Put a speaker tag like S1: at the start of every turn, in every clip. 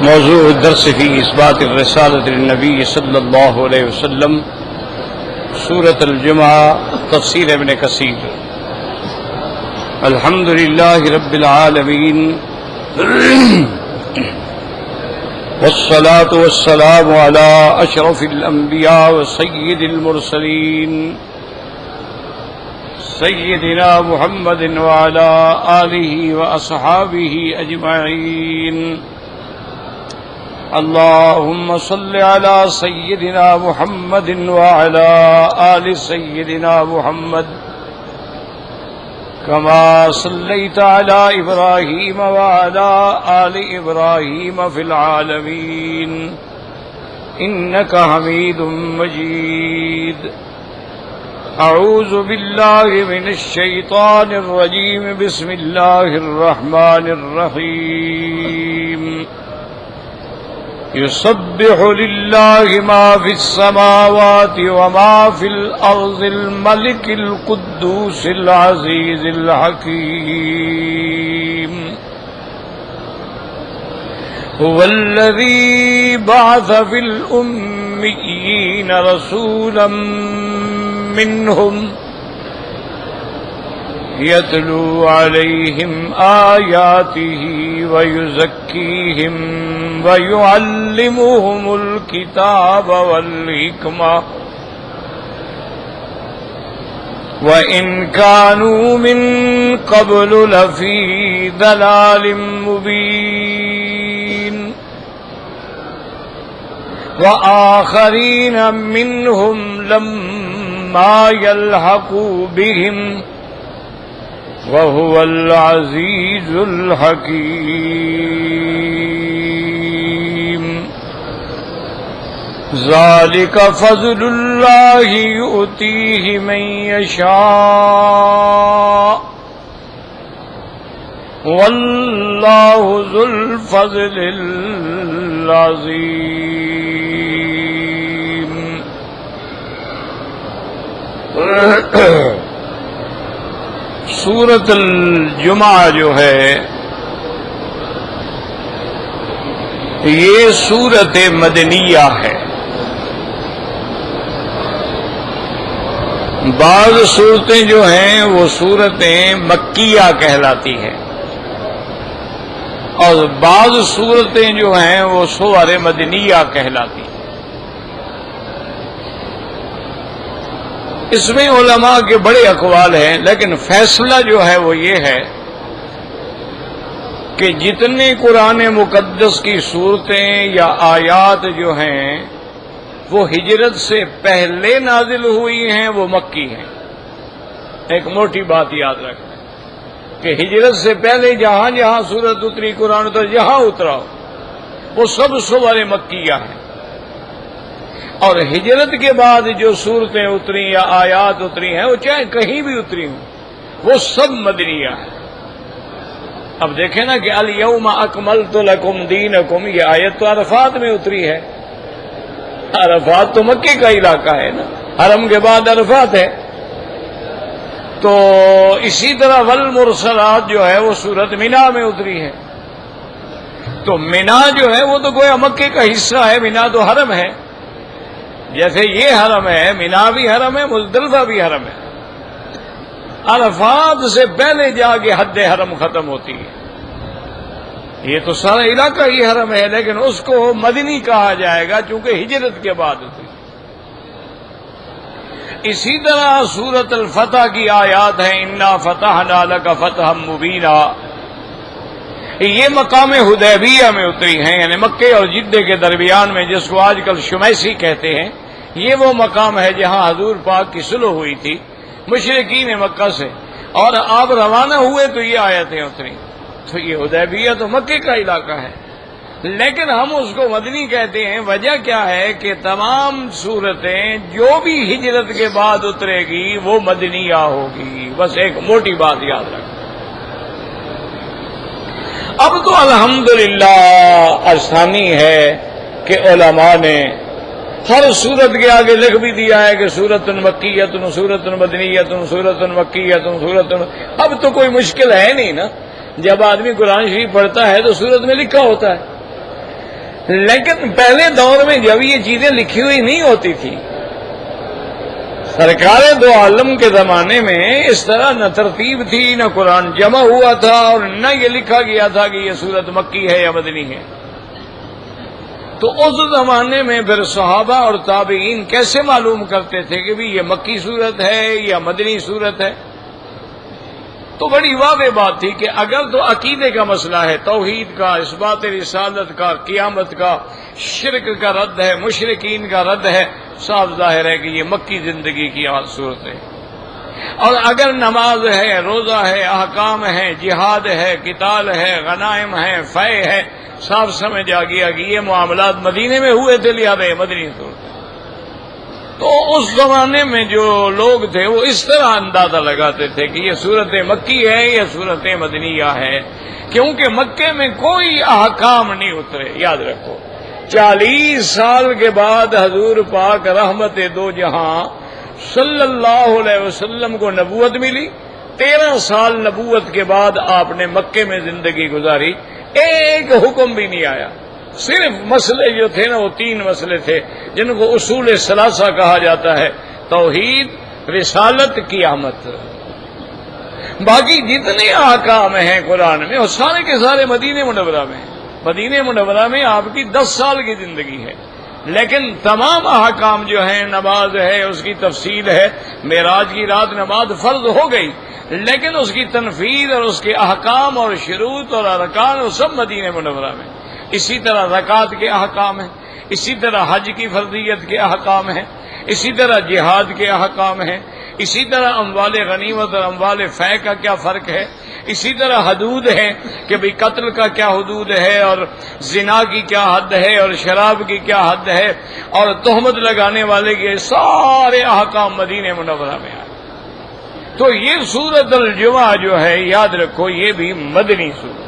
S1: موضوع الدرس في إثبات الرسالة للنبي صلى الله عليه وسلم سورة الجمعة تفسير ابن كثير. الحمد لله رب العالمين والصلاة والسلام على أشرف الأنبياء وسيد المرسلين سيدنا محمد وعلى آله وأصحابه أجمعين. اللهم صل على سيدنا محمد وعلى آل سيدنا محمد كما صليت على إبراهيم وعلى آل إبراهيم في العالمين إنك حميد مجيد. أعوذ بالله من الشيطان الرجيم. بسم الله الرحمن الرحيم. يسبح لله ما في السماوات وما في الأرض الملك القدوس العزيز الحكيم. هو الذي بعث في الأميين رسولا منهم يتلو عليهم آياته ويزكيهم ويعلمهم الكتاب والحكمة وإن كانوا من قبل لفي ضلال مبين. وآخرين منهم لما يلحقوا بهم وهو العزيز الحكيم. ذلك فضل الله يؤتيه من يشاء والله ذو الفضل العظيم. سورۃ الجمعہ جو ہے یہ سورت مدنیہ ہے. بعض سورتیں جو ہیں وہ سورتیں مکیہ کہلاتی ہیں اور بعض سورتیں جو ہیں وہ سور مدنیہ کہلاتی ہیں. اس میں علماء کے بڑے اقوال ہیں لیکن فیصلہ جو ہے وہ یہ ہے کہ جتنے قرآن مقدس کی صورتیں یا آیات جو ہیں وہ ہجرت سے پہلے نازل ہوئی ہیں وہ مکی ہیں. ایک موٹی بات یاد رکھیں کہ ہجرت سے پہلے جہاں جہاں سورت اتری قرآن اترا جہاں اترا وہ سب سور مکیہ ہیں اور ہجرت کے بعد جو صورتیں اتری یا آیات اتری ہیں وہ چاہے کہیں بھی اتری ہوں وہ سب مدنیہ ہیں. اب دیکھیں نا کہ الیوم اکملت لکم دینکم یہ آیت تو عرفات میں اتری ہے. عرفات تو مکے کا علاقہ ہے نا، حرم کے بعد عرفات ہے. تو اسی طرح والمرسلات جو ہے وہ سورت مینا میں اتری ہے. تو مینا جو ہے وہ تو گویا مکے کا حصہ ہے. مینا تو حرم ہے، جیسے یہ حرم ہے مینا بھی حرم ہے، مزدلفہ بھی حرم ہے. عرفات سے پہلے جا کے حد حرم ختم ہوتی ہے. یہ تو سارا علاقہ ہی حرم ہے لیکن اس کو مدنی کہا جائے گا چونکہ ہجرت کے بعد ہوتی. اسی طرح سورۃ الفتح کی آیات ہیں انا فتحنا لک فتحا مبینا. یہ مقام حدیبیہ میں اتری ہیں یعنی مکے اور جدہ کے درمیان میں، جس کو آج کل شمیسی کہتے ہیں. یہ وہ مقام ہے جہاں حضور پاک کی صلح ہوئی تھی مشرکین مکہ سے اور آپ روانہ ہوئے تو یہ آیتیں اتری. تو یہ حدیبیہ تو مکے کا علاقہ ہے لیکن ہم اس کو مدنی کہتے ہیں. وجہ کیا ہے کہ تمام صورتیں جو بھی ہجرت کے بعد اترے گی وہ مدنیہ ہوگی. بس ایک موٹی بات یاد رکھیں. اب تو الحمدللہ آسانی ہے کہ علماء نے ہر سورت کے آگے لکھ بھی دیا ہے کہ سورۃ مکیۃ، سورۃ مدنیۃ، سورۃ مکیۃ، سورۃ اب تو کوئی مشکل ہے نہیں نا، جب آدمی قرآن شریف پڑھتا ہے تو سورت میں لکھا ہوتا ہے، لیکن پہلے دور میں جب یہ چیزیں لکھی ہوئی نہیں ہوتی تھی، سرکار دو عالم کے زمانے میں اس طرح نہ ترتیب تھی، نہ قرآن جمع ہوا تھا، اور نہ یہ لکھا گیا تھا کہ یہ سورت مکی ہے یا مدنی ہے۔ تو اس زمانے میں پھر صحابہ اور تابعین کیسے معلوم کرتے تھے کہ بھی یہ مکی سورت ہے یا مدنی سورت ہے؟ تو بڑی واضح بات تھی کہ اگر تو عقیدے کا مسئلہ ہے، توحید کا، اثبات رسالت کا، قیامت کا، شرک کا رد ہے، مشرکین کا رد ہے، صاف ظاہر ہے کہ یہ مکی زندگی کی صورت ہے۔ اور اگر نماز ہے، روزہ ہے، احکام ہے، جہاد ہے، قتال ہے، غنائم ہے، فے ہے، صاف سمجھ آ گیا کہ یہ معاملات مدینے میں ہوئے تھے، لہذا یہ مدنی صورت ہے۔ تو اس زمانے میں جو لوگ تھے وہ اس طرح اندازہ لگاتے تھے کہ یہ صورت مکی ہے یا صورت مدنیہ ہے، کیونکہ مکے میں کوئی احکام نہیں اترے۔ یاد رکھو 40 سال کے بعد حضور پاک رحمت دو جہاں صلی اللہ علیہ وسلم کو نبوت ملی، 13 سال نبوت کے بعد آپ نے مکے میں زندگی گزاری، ایک حکم بھی نہیں آیا۔ صرف مسئلے جو تھے نا وہ 3 مسئلے تھے جن کو اصول ثلاثہ کہا جاتا ہے، توحید، رسالت، قیامت۔ باقی جتنے احکام ہیں قرآن میں وہ سارے کے سارے مدینہ منورہ میں ہیں۔ مدینہ منورہ میں آپ کی 10 سال کی زندگی ہے، لیکن تمام احکام جو ہیں، نماز ہے اس کی تفصیل ہے، معراج کی رات نماز فرض ہو گئی، لیکن اس کی تنفیذ اور اس کے احکام اور شروط اور ارکان وہ سب مدینہ منورہ میں۔ اسی طرح زکوٰۃ کے احکام ہیں، اسی طرح حج کی فرضیت کے احکام ہیں، اسی طرح جہاد کے احکام ہیں، اسی طرح اموال غنیمت اور اموال فے کا کیا فرق ہے، اسی طرح حدود ہے کہ بھئی قتل کا کیا حدود ہے، اور زنا کی کیا حد ہے، اور شراب کی کیا حد ہے، اور تہمت لگانے والے کے سارے احکام مدینہ منورہ میں آئے۔ تو یہ سورۃ الجمعہ جو ہے، یاد رکھو یہ بھی مدنی سورت ہے،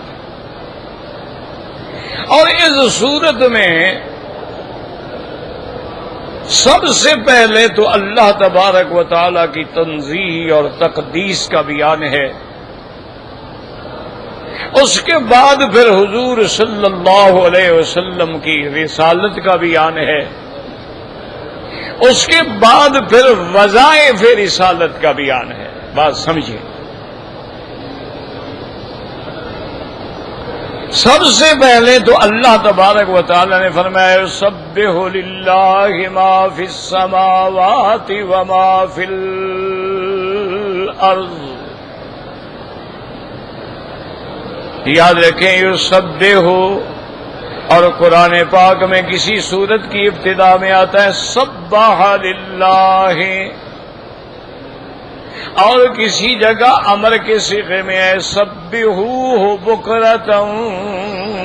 S1: اور اس سورت میں سب سے پہلے تو اللہ تبارک و تعالی کی تنزیہ اور تقدیس کا بیان ہے، اس کے بعد پھر حضور صلی اللہ علیہ وسلم کی رسالت کا بیان ہے، اس کے بعد پھر وظائف رسالت کا بیان ہے۔ بات سمجھیں، سب سے پہلے تو اللہ تبارک و تعالی نے فرمایا یسبح للہ ما فی السماوات وما فی الارض۔ یاد رکھیں یسبح، اور قرآن پاک میں کسی سورت کی ابتدا میں آتا ہے سبح للہ، اور کسی جگہ امر کے صیغے میں ہے سبحوہ بکرۃ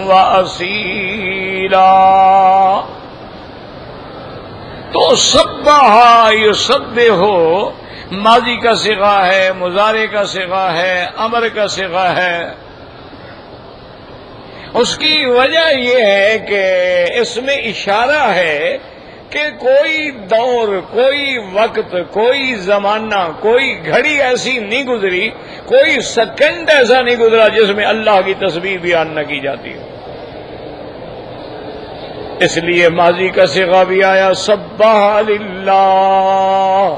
S1: وأصیلا۔ تو سبح یسبح ماضی کا صیغہ ہے، مضارع کا صیغہ ہے، امر کا صیغہ ہے۔ اس کی وجہ یہ ہے کہ اس میں اشارہ ہے کہ کوئی دور، کوئی وقت، کوئی زمانہ، کوئی گھڑی ایسی نہیں گزری، کوئی سیکنڈ ایسا نہیں گزرا جس میں اللہ کی تسبیح بیان نہ کی جاتی ہو۔ اس لیے ماضی کا صیغہ بھی آیا سبح للہ،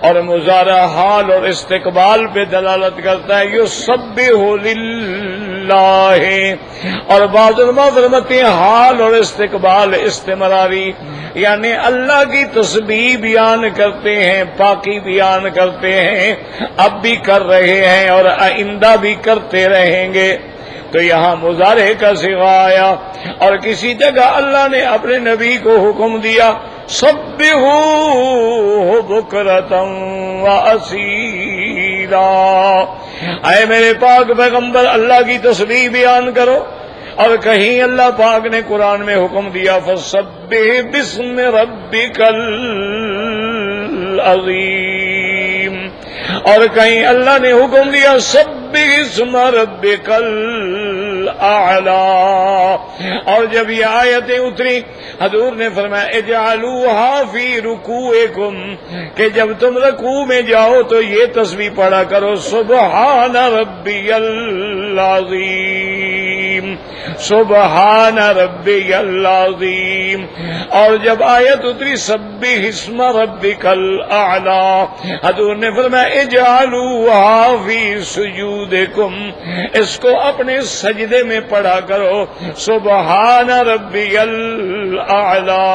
S1: اور مضارع حال اور استقبال پہ دلالت کرتا ہے یسبح للہ، اور بعض علماء فرماتے ہیں حال اور استقبال استمراری، یعنی اللہ کی تسبیح بیان کرتے ہیں، پاکی بیان کرتے ہیں، اب بھی کر رہے ہیں اور آئندہ بھی کرتے رہیں گے۔ تو یہاں مضارع کا صیغہ آیا، اور کسی جگہ اللہ نے اپنے نبی کو حکم دیا سبحوہ بکرۃ وأصیلا، اے میرے پاک پیغمبر اللہ کی تسبیح بیان کرو۔ اور کہیں اللہ پاک نے قرآن میں حکم دیا فسبح باسم ربک العظیم، اور کہیں اللہ نے حکم دیا سبح اسم ربک الاعلی. اور جب یہ آیتیں اتری حضور نے فرمایا اجعلوها فی رکوعکم کہ جب تم رکوع میں جاؤ تو یہ تسبیح پڑھا کرو سبحان ربی العظیم سبحان ربی العظیم. اور جب آیت اتری سبح اسم ربک الاعلی حضور نے فرمایا اجعلوها فی سجودکم اس کو اپنے سجدے میں پڑھا کرو سبحان ربی الاعلی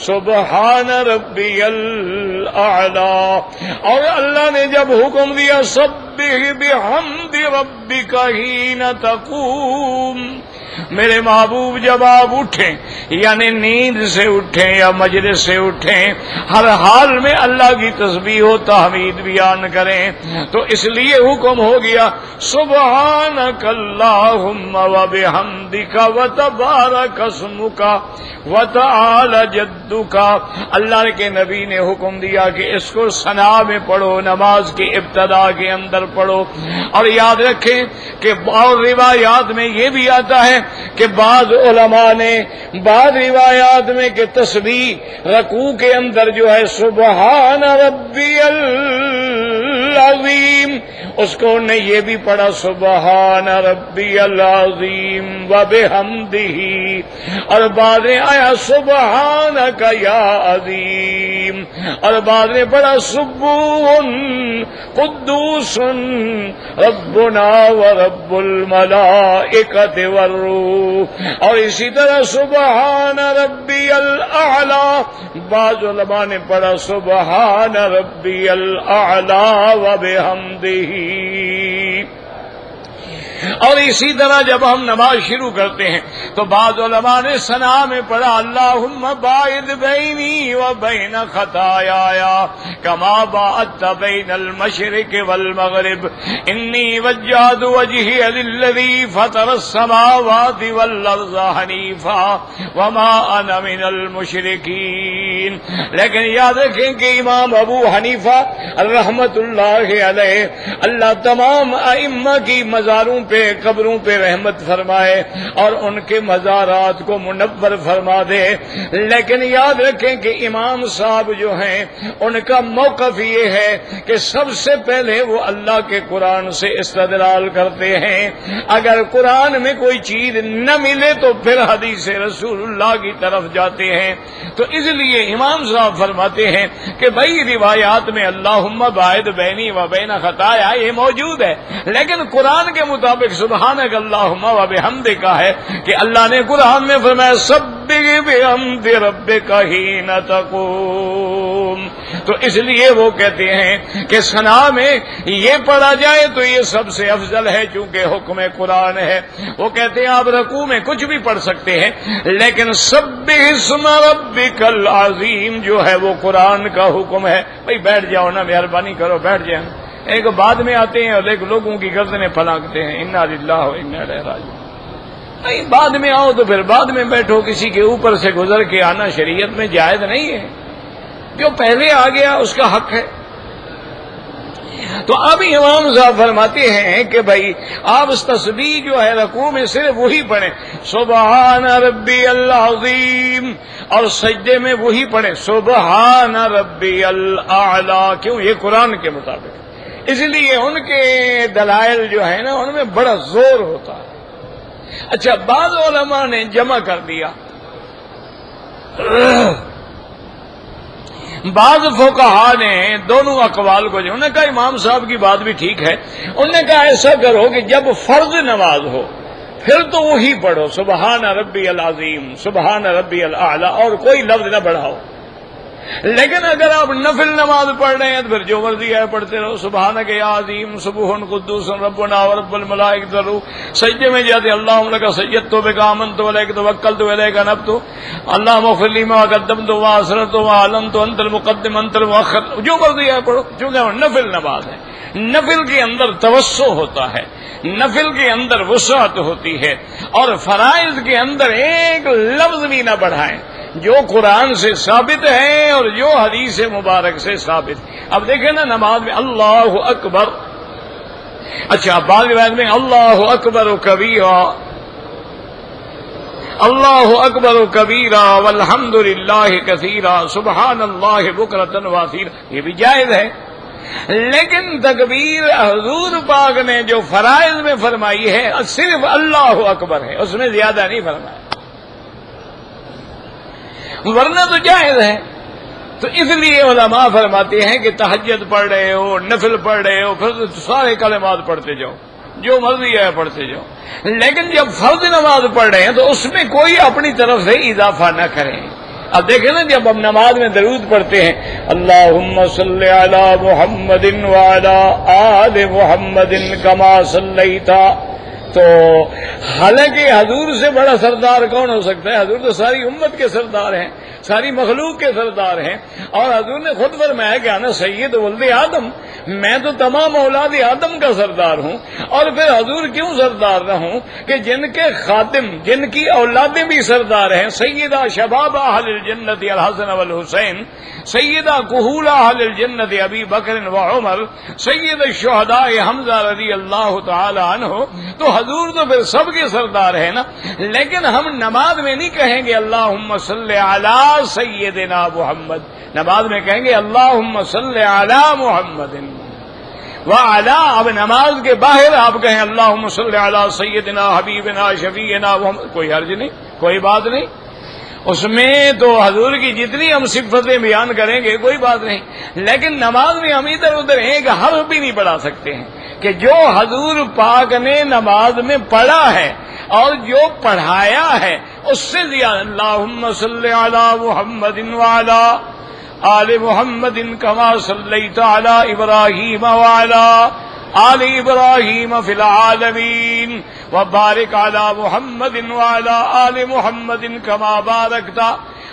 S1: سبحان ربی الاعلی. اور اللہ نے جب حکم دیا سبح بحمد ربک حین تقوم میرے محبوب جب آپ اٹھیں یعنی نیند سے اٹھیں یا مجلس سے اٹھیں ہر حال میں اللہ کی تسبیح و تحمید بیان کریں. تو اس لیے حکم ہو گیا سبحانک اللہم وبحمدک وتبارک اسمک وتعالی جدک. اللہ کے نبی نے حکم دیا کہ اس کو ثنا میں پڑھو نماز کی ابتدا کے اندر پڑھو. اور یاد رکھیں کہ اور روایات میں یہ بھی آتا ہے کہ بعض علماء نے بعض روایات میں کہ تسبیح رکوع کے اندر جو ہے سبحان ربی العظیم اس کو نے یہ بھی پڑھا سبحان ربی العظیم وبحمدہ. اور بعض نے آیا سبحانک یا عظیم اور بعض نے پڑھا سبوح قدوس ربنا ورب الملائکۃ والروح. اور اسی طرح سبحان ربی الاعلی بعض علماء نے پڑھا سبحان ربی الاعلی وبحمدہ. اور اسی طرح جب ہم نماز شروع کرتے ہیں تو بعض علماء نے ثنا میں پڑھا اللہم باعد بینی و بین خطایایا کما باعدت بین المشرق والمغرب انی وجہت وجہی للذی فطر السماوات والارض حنیفا وما انا من المشرکین. لیکن یاد رکھیں کہ امام ابو حنیفہ رحمت اللہ علیہ اللہ تمام ائمہ کی مزاروں پہ قبروں پہ رحمت فرمائے اور ان کے مزارات کو منور فرما دے. لیکن یاد رکھیں کہ امام صاحب جو ہیں ان کا موقف یہ ہے کہ سب سے پہلے وہ اللہ کے قرآن سے استدلال کرتے ہیں. اگر قرآن میں کوئی چیز نہ ملے تو پھر حدیث رسول اللہ کی طرف جاتے ہیں. تو اس لیے امام صاحب فرماتے ہیں کہ بھائی روایات میں اللہم باعد بینی و بین خطایا یہ موجود ہے لیکن قرآن کے مطابق سبحانک اللہم وبحمدک ہے کہ اللہ نے قرآن میں فرمایا سبح بحمد ربک حین تقوم. تو اس لیے وہ کہتے ہیں کہ ثنا میں یہ پڑھا جائے تو یہ سب سے افضل ہے چونکہ حکم قرآن ہے. وہ کہتے ہیں آپ رکوع میں کچھ بھی پڑھ سکتے ہیں لیکن سبح اسم ربک العظیم جو ہے وہ قرآن کا حکم ہے. بھائی بیٹھ جاؤ نا مہربانی کرو بیٹھ جائیں. ایک بعد میں آتے ہیں اور ایک لوگوں کی گردنیں پھلانکتے ہیں انا للہ و انا الیہ راجعون. بعد میں آؤ تو پھر بعد میں بیٹھو. کسی کے اوپر سے گزر کے آنا شریعت میں جائز نہیں ہے. جو پہلے آ گیا اس کا حق ہے. تو اب امام صاحب فرماتے ہیں کہ بھائی آپ اس تسبیح جو ہے رکوع میں صرف وہی پڑھیں سبحان ربی العظیم اور سجدے میں وہی پڑھیں سبحان ربی الاعلی. کیوں؟ یہ قرآن کے مطابق. اس لیے ان کے دلائل جو ہے نا ان میں بڑا زور ہوتا ہے. اچھا بعض علماء نے جمع کر دیا. بعض فقہا نے دونوں اقوال کو جو انہوں نے کہا امام صاحب کی بات بھی ٹھیک ہے. انہوں نے کہا ایسا کرو کہ جب فرض نماز ہو پھر تو وہی پڑھو سبحان ربی العظیم سبحان ربی الاعلی اور کوئی لفظ نہ بڑھاؤ. لیکن اگر آپ نفل نماز پڑھ رہے ہیں تو پھر جو مرضی ہے پڑھتے رہو سبحانک یا عظیم سبوح قدوس ربنا ورب الملائکۃ والروح. سجدے میں جاتے اللہم لک سجدت بک آمنت علیک توکلت الیک انبت اللہم اغفر لی ما قدمت وما اسررت وما اعلنت انت المقدم انت المؤخر. جو مرضی ہے پڑھو چونکہ نفل نماز ہے. نفل کے اندر توسع ہوتا ہے نفل کے اندر وسعت ہوتی ہے اور فرائض کے اندر ایک لفظ بھی نہ بڑھائیں جو قرآن سے ثابت ہے اور جو حدیث مبارک سے ثابت. اب دیکھیں نا نماز میں اللہ اکبر. اچھا بعض روایت میں اللہ اکبر کبیرا اللہ اکبر کبیرہ والحمد للہ کثیرا سبحان اللہ بکرۃ واصیلا، یہ بھی جائز ہے، لیکن تکبیر حضور پاک نے جو فرائض میں فرمائی ہے صرف اللہ اکبر ہے، اس میں زیادہ نہیں فرمایا، ورنہ تو جائز ہے۔ تو اس لیے علماء فرماتے ہیں کہ تہجد پڑھ رہے ہو، نفل پڑھ رہے ہو، پھر سارے کلمات پڑھتے جاؤ، جو مرضی ہے پڑھتے جاؤ، لیکن جب فرض نماز پڑھ رہے ہیں تو اس میں کوئی اپنی طرف سے اضافہ نہ کریں۔ اب دیکھیں نا، جب ہم نماز میں درود پڑھتے ہیں اللہم صلی علی محمد وعلی آل محمد کما صلیت، تو حالانکہ حضور سے بڑا سردار کون ہو سکتا ہے؟ حضور تو ساری امت کے سردار ہیں، ساری مخلوق کے سردار ہیں، اور حضور نے خود فرمایا کہ انا سید ولد آدم، میں تو تمام اولاد آدم کا سردار ہوں، اور پھر حضور کیوں سردار نہ ہوں کہ جن کے خادم، جن کی اولادیں بھی سردار ہیں، سیدہ شباب اہل الجنت الحسن والحسین، سیدہ کہول اہل الجنت ابی بکر و عمر، سید الشہداء حمزہ رضی اللہ تعالی عنہ، تو حضور تو پھر سب کے سردار ہیں نا۔ لیکن ہم نماز میں نہیں کہیں گے اللہم صلی علی سیدنا محمد، نماز میں کہیں گے اللہم صلی علی محمد وعلی، اب نماز کے باہر آپ کہیں اللہم صلی علی سیدنا حبیبنا شفیعنا محمد، کوئی حرج نہیں، کوئی بات نہیں، اس میں تو حضور کی جتنی ہم صفتیں بیان کریں گے کوئی بات نہیں، لیکن نماز میں ہم ادھر ادھر ایک حرف بھی نہیں پڑھا سکتے ہیں کہ جو حضور پاک نے نماز میں پڑھا ہے اور جو پڑھایا ہے اس سے زیادہ اللہم صلی علی محمد وعلی آل محمد کما صلیت علی ابراہیم وعلی آل ابراہیم فی العالمین وبارک علی محمد وعلی آل محمد کما بارکت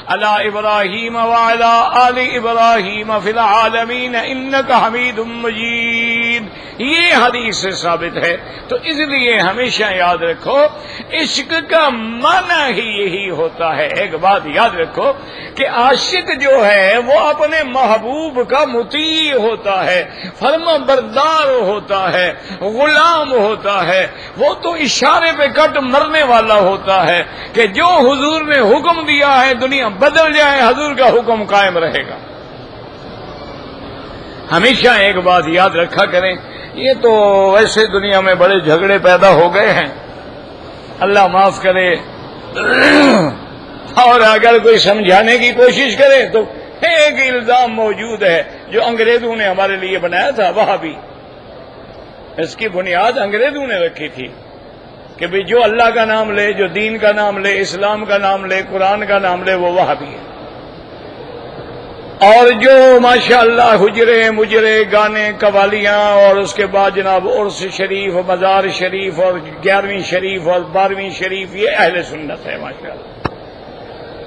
S1: علی ابراہیم وعلی آل ابراہیم فی العالمین انک حمید مجید، یہ حدیث سے ثابت ہے۔ تو اس لیے ہمیشہ یاد رکھو عشق کا معنی ہی یہی ہوتا ہے۔ ایک بات یاد رکھو کہ عاشق جو ہے وہ اپنے محبوب کا مطیع ہوتا ہے، فرما بردار ہوتا ہے، غلام ہوتا ہے، وہ تو اشارے پہ کٹ مرنے والا ہوتا ہے کہ جو حضور نے حکم دیا ہے دنیا بدل جائے حضور کا حکم قائم رہے گا۔ ہمیشہ ایک بات یاد رکھا کریں، یہ تو ویسے دنیا میں بڑے جھگڑے پیدا ہو گئے ہیں، اللہ معاف کرے، اور اگر کوئی سمجھانے کی کوشش کرے تو ایک الزام موجود ہے جو انگریزوں نے ہمارے لیے بنایا تھا، وہابی، اس کی بنیاد انگریزوں نے رکھی تھی کہ بھی جو اللہ کا نام لے، جو دین کا نام لے، اسلام کا نام لے، قرآن کا نام لے، وہ وہابی ہے، اور جو ماشاءاللہ حجرے مجرے گانے قوالیاں اور اس کے بعد جناب عرس شریف، مزار شریف اور 11ویں شریف اور 12ویں شریف، یہ اہل سنت ہے ماشاءاللہ،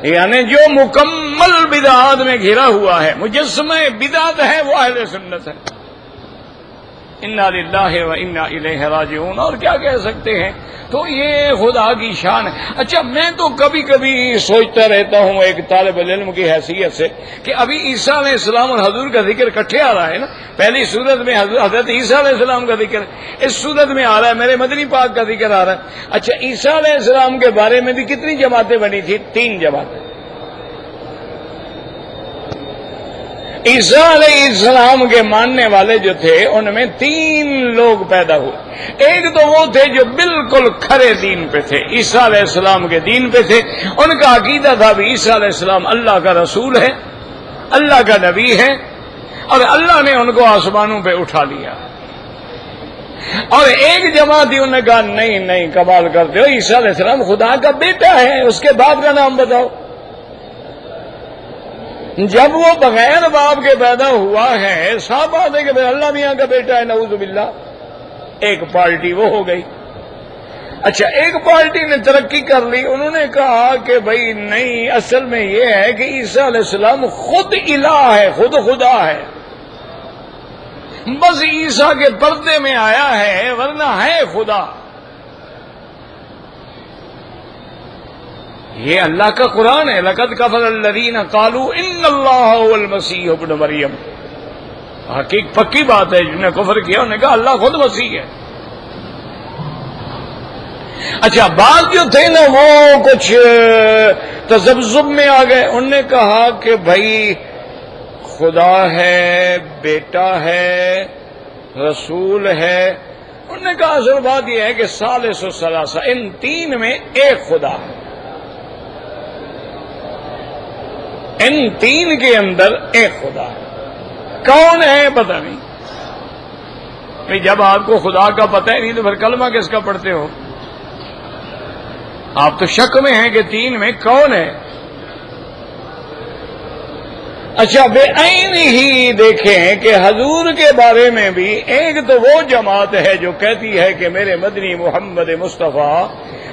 S1: یعنی جو مکمل بدعات میں گھرا ہوا ہے، مجسمہ بدعت ہے، وہ اہل سنت ہے۔ انا للہ و انا الیہ راجعون، اور کیا کہہ سکتے ہیں، تو یہ خدا کی شان ہے۔ اچھا، میں تو کبھی کبھی سوچتا رہتا ہوں ایک طالب علم کی حیثیت سے کہ ابھی عیسیٰ علیہ السلام اور حضور کا ذکر اکٹھے آ رہا ہے نا، پہلی صورت میں حضرت عیسیٰ علیہ السلام کا ذکر، اس صورت میں آ رہا ہے میرے مدنی پاک کا ذکر آ رہا ہے۔ اچھا، عیسیٰ علیہ السلام کے بارے میں بھی کتنی جماعتیں بنی تھی؟ 3 جماعتیں۔ عیسیٰ علیہ السلام کے ماننے والے جو تھے ان میں 3 لوگ پیدا ہوئے۔ ایک تو وہ تھے جو بالکل کھرے دین پہ تھے، عیسیٰ علیہ السلام کے دین پہ تھے، ان کا عقیدہ تھا بھی عیسیٰ علیہ السلام اللہ کا رسول ہے، اللہ کا نبی ہے، اور اللہ نے ان کو آسمانوں پہ اٹھا لیا۔ اور ایک جماعت ہی انہوں نے کہا نہیں کمال کرتے ہو، عیسیٰ علیہ السلام خدا کا بیٹا ہے، اس کے باپ کا نام بتاؤ۔ جب وہ بغیر باپ کے پیدا ہوا ہے، صاف بات ہے کہ اللہ میاں کا بیٹا ہے، نعوذ باللہ۔ ایک پارٹی وہ ہو گئی۔ اچھا، ایک پارٹی نے ترقی کر لی، انہوں نے کہا کہ بھائی نہیں، اصل میں یہ ہے کہ عیسیٰ علیہ السلام خود الہ ہے، خود خدا ہے، بس عیسیٰ کے پردے میں آیا ہے، ورنہ ہے خدا۔ یہ اللہ کا قرآن ہے، لقد کفر الذین قالوا ان اللہ هو المسیح ابن مریم، حقیقت پکی بات ہے، جنہوں نے کفر کیا انہوں نے کہا اللہ خود مسیح ہے۔ اچھا بعض جو تھے نا وہ کچھ تذبذب میں آ گئے. انہوں نے کہا کہ بھائی خدا ہے، بیٹا ہے، رسول ہے. انہوں نے کہا اصل بات یہ ہے کہ ثالث و ثلاثہ، ان تین میں ایک خدا ہے، ان تین کے اندر ایک خدا ہے. کون ہے پتہ نہیں. بھئی جب آپ کو خدا کا پتہ ہی نہیں تو پھر کلمہ کس کا پڑھتے ہو؟ آپ تو شک میں ہیں کہ تین میں کون ہے. اچھا بے عین ہی دیکھیں کہ حضور کے بارے میں بھی ایک تو وہ جماعت ہے جو کہتی ہے کہ میرے مدنی محمد مصطفیٰ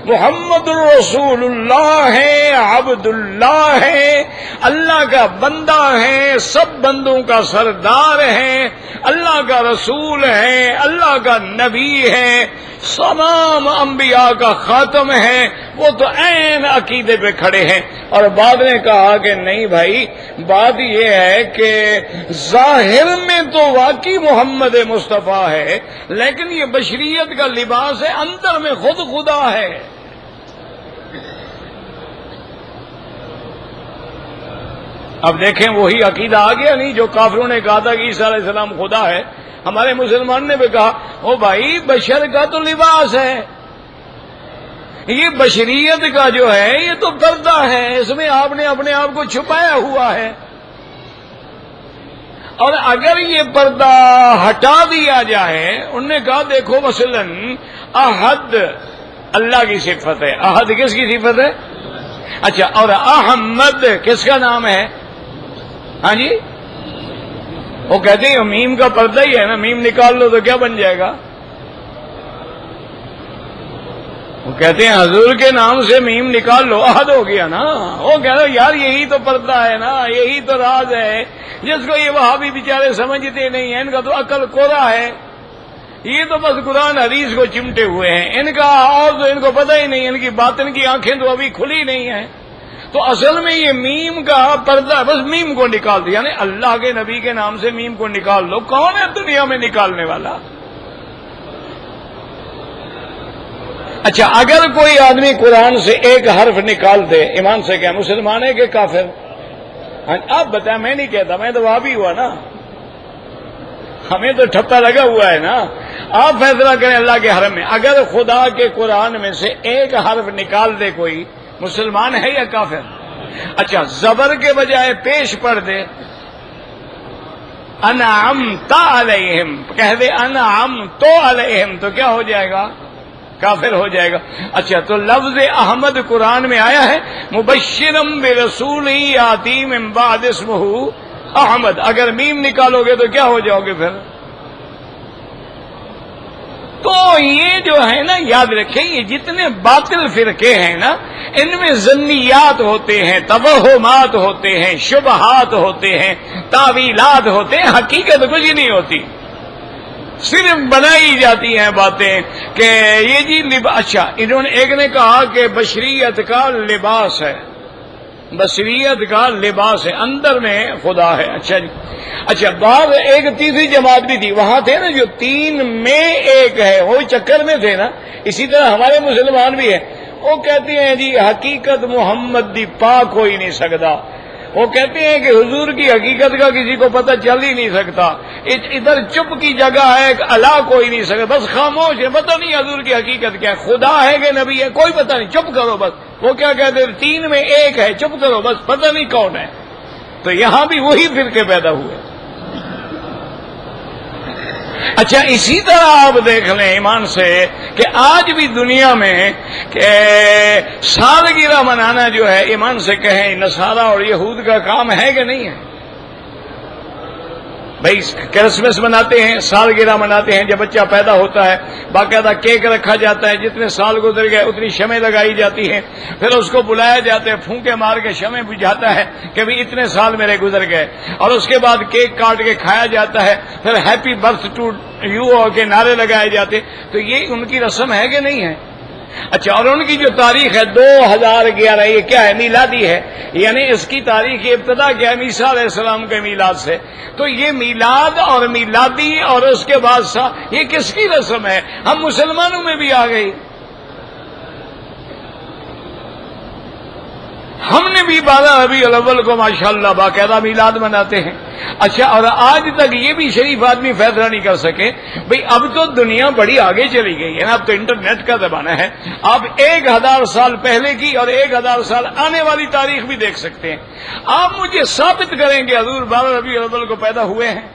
S1: محمد الرسول اللہ ہے، عبد اللہ ہے، اللہ کا بندہ ہے، سب بندوں کا سردار ہے، اللہ کا رسول ہے، اللہ کا نبی ہے، تمام انبیاء کا خاتم ہے. وہ تو عین عقیدے پہ کھڑے ہیں. اور بعد نے کہا کہ نہیں بھائی، بات یہ ہے کہ ظاہر میں تو واقعی محمد مصطفیٰ ہے، لیکن یہ بشریت کا لباس ہے، اندر میں خود خدا ہے. اب دیکھیں وہی عقیدہ آ گیا نہیں جو کافروں نے کہا تھا کہ عیسیٰ علیہ السلام خدا ہے. ہمارے مسلمان نے بھی کہا او بھائی بشر کا تو لباس ہے، یہ بشریت کا جو ہے یہ تو پردہ ہے، اس میں آپ نے اپنے آپ کو چھپایا ہوا ہے. اور اگر یہ پردہ ہٹا دیا جائے، انہوں نے کہا دیکھو مثلا احد اللہ کی صفت ہے، احد کس کی صفت ہے؟ اچھا، اور احمد کس کا نام ہے؟ ہاں جی، وہ کہتے ہیں میم کا پردہ ہی ہے نا، میم نکال لو تو کیا بن جائے گا؟ وہ کہتے ہیں حضور کے نام سے میم نکال لو احد ہو گیا نا. وہ کہہ رہے یار یہی تو پردہ ہے نا، یہی تو راز ہے جس کو یہ وہابی بیچارے سمجھتے نہیں ہیں. ان کا تو عقل کوڑا ہے، یہ تو بس قرآن حدیث کو چمٹے ہوئے ہیں. ان کا اور تو ان کو پتہ ہی نہیں، ان کی باطن کی آنکھیں تو ابھی کھلی نہیں ہیں. تو اصل میں یہ میم کا پردہ، بس میم کو نکال دیا، یعنی اللہ کے نبی کے نام سے میم کو نکال لو. کون ہے دنیا میں نکالنے والا؟ اچھا، اگر کوئی آدمی قرآن سے ایک حرف نکال دے، ایمان سے کیا مسلمان ہے کہ کافر؟ آپ بتائیں، میں نہیں کہتا، میں تو وہابی ہوا نا، ہمیں تو ٹھپا لگا ہوا ہے نا. آپ فیصلہ کریں اللہ کے حرم میں اگر خدا کے قرآن میں سے ایک حرف نکال دے کوئی، مسلمان ہے یا کافر؟ اچھا، زبر کے بجائے پیش پڑھ دے انعمت علیہم، کہہ دے انعمت علیہم، تو کیا ہو جائے گا؟ کافر ہو جائے گا. اچھا، تو لفظ احمد قرآن میں آیا ہے مبشرم برسول یاتی من بعد اسمہ احمد. اگر میم نکالو گے تو کیا ہو جاؤ گے پھر؟ تو یہ جو ہے نا، یاد رکھیں یہ جتنے باطل فرقے ہیں نا، ان میں ظنیات ہوتے ہیں، توہمات ہوتے ہیں، شبہات ہوتے ہیں، تعویلات ہوتے ہیں، حقیقت کچھ نہیں ہوتی، صرف بنائی جاتی ہیں باتیں کہ یہ جی اچھا، انہوں نے ایک نے کہا کہ بشریت کا لباس ہے، بشریت کا لباس ہے، اندر میں خدا ہے. اچھا جی، اچھا، بعد ایک تیسری جماعت بھی تھی، وہاں تھے نا جو تین میں ایک ہے، وہی چکر میں تھے نا. اسی طرح ہمارے مسلمان بھی ہیں، وہ کہتے ہیں جی حقیقت محمد دی پاک ہو ہی نہیں سکتا. وہ کہتے ہیں کہ حضور کی حقیقت کا کسی کو پتہ چل ہی نہیں سکتا، ادھر چپ کی جگہ ہے، اللہ کوئی نہیں سکتا، بس خاموش ہے، پتہ نہیں حضور کی حقیقت کیا ہے، خدا ہے کہ نبی ہے کوئی پتہ نہیں، چپ کرو بس. وہ کیا کہتے ہیں تین میں ایک ہے، چپ کرو بس، پتہ نہیں کون ہے. تو یہاں بھی وہی فرقے پیدا ہوئے. اچھا، اسی طرح آپ دیکھ لیں ایمان سے کہ آج بھی دنیا میں کہ سالگرہ منانا جو ہے، ایمان سے کہیں نصارہ اور یہود کا کام ہے کہ نہیں ہے؟ بھائی کرسمس مناتے ہیں، سالگرہ مناتے ہیں، جب بچہ پیدا ہوتا ہے باقاعدہ کیک رکھا جاتا ہے، جتنے سال گزر گئے اتنی شمع لگائی جاتی ہیں، پھر اس کو بلایا جاتا ہے، پھونکے مار کے شمع بجھاتا ہے کہ بھی اتنے سال میرے گزر گئے، اور اس کے بعد کیک کاٹ کے کھایا جاتا ہے، پھر ہیپی برتھ ٹو یو کے نعرے لگائے جاتے. تو یہ ان کی رسم ہے کہ نہیں ہے؟ اچھا، اور ان کی جو تاریخ ہے 2011، یہ کیا ہے؟ میلادی ہے، یعنی اس کی تاریخ ابتدا کیا ہے؟ عیسیٰ علیہ السلام کے میلاد سے. تو یہ میلاد اور میلادی اور اس کے بعد یہ کس کی رسم ہے؟ ہم مسلمانوں میں بھی آ گئی. بھی 12 ربیع الاول کو ماشاءاللہ باقاعدہ میلاد مناتے ہیں۔ اچھا، اور آج تک یہ بھی شریف آدمی فیصلہ نہیں کر سکے بھئی اب تو دنیا بڑی آگے چلی گئی ہے نا، اب تو انٹرنیٹ کا زمانہ ہے، آپ 1000 سال پہلے کی اور 1000 سال آنے والی تاریخ بھی دیکھ سکتے ہیں۔ آپ مجھے ثابت کریں کہ حضور 12 ربیع الاول کو پیدا ہوئے ہیں؟